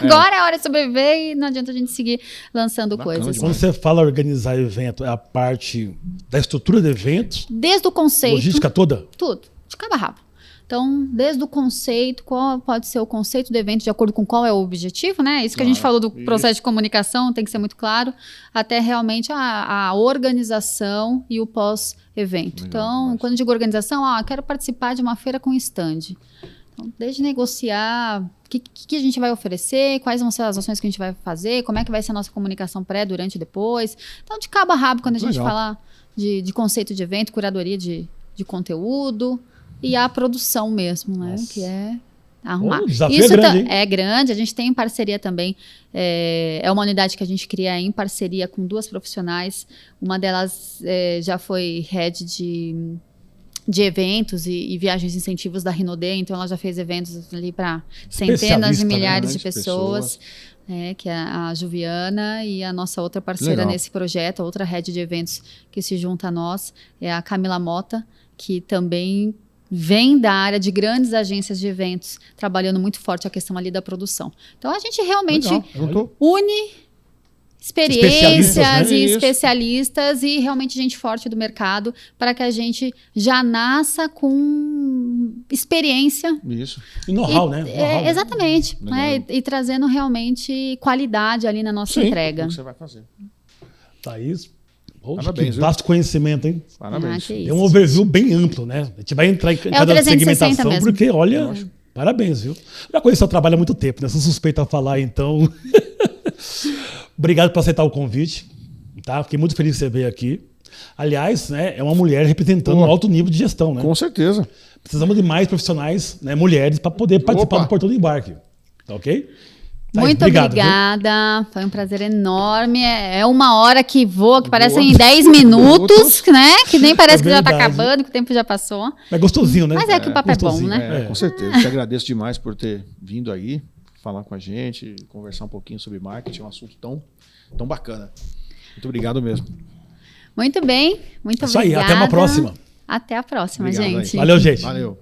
Agora é a hora de sobreviver e não adianta a gente seguir lançando coisas. Quando você fala organizar evento, é a parte da estrutura de eventos? Desde o conceito. Logística toda? Tudo, de cabo a rabo. Então, desde o conceito, qual pode ser o conceito do evento, de acordo com qual é o objetivo, né? Isso que a gente falou do processo de comunicação, tem que ser muito claro, até realmente a organização e o pós-evento. Então, quando eu digo organização, quero participar de uma feira com stand. Então, desde negociar o que a gente vai oferecer, quais vão ser as ações que a gente vai fazer, como é que vai ser a nossa comunicação pré, durante e depois. Então, de cabo a rabo, quando a gente fala de conceito de evento, curadoria de conteúdo... E a produção mesmo, né? Nossa. Que é arrumar. O desafio é grande, hein? É grande. A gente tem em parceria também. É uma unidade que a gente cria em parceria com 2 profissionais. Uma delas já foi head de eventos e viagens e incentivos da Rinode. Então, ela já fez eventos ali para centenas de milhares de pessoas. Que é a Juviana, e a nossa outra parceira nesse projeto, a outra head de eventos que se junta a nós, é a Camila Mota, que também vem da área de grandes agências de eventos, trabalhando muito forte a questão ali da produção. Então, a gente realmente une experiências e especialistas e realmente gente forte do mercado para que a gente já nasça com experiência. Isso. E know-how, né? Exatamente. E trazendo realmente qualidade ali na nossa entrega. É o que você vai fazer. Thaís, parabéns, que vasto conhecimento, hein? Parabéns. É um overview bem amplo, né? A gente vai entrar em cada segmentação, mesmo. Porque, olha, parabéns, viu? Já conheço seu trabalho há muito tempo, né? Sou suspeito a falar, então. Obrigado por aceitar o convite, tá? Fiquei muito feliz de você veio aqui. Aliás, né, é uma mulher representando um alto nível de gestão, né? Com certeza. Precisamos de mais profissionais, né, mulheres, para poder participar do Portão do Embarque. Tá ok? Muito obrigada, viu? Foi um prazer enorme. É uma hora que voa, que parecem 10 minutos, né? Que nem parece que já está acabando, que o tempo já passou. É gostosinho, né? Mas que o papo é bom, né? Com certeza. Te agradeço demais por ter vindo aí, falar com a gente, conversar um pouquinho sobre marketing, um assunto tão bacana. Muito obrigado mesmo. Muito bem, muito obrigada. Isso aí, até uma próxima. Até a próxima, obrigado, gente. Valeu, gente. Valeu.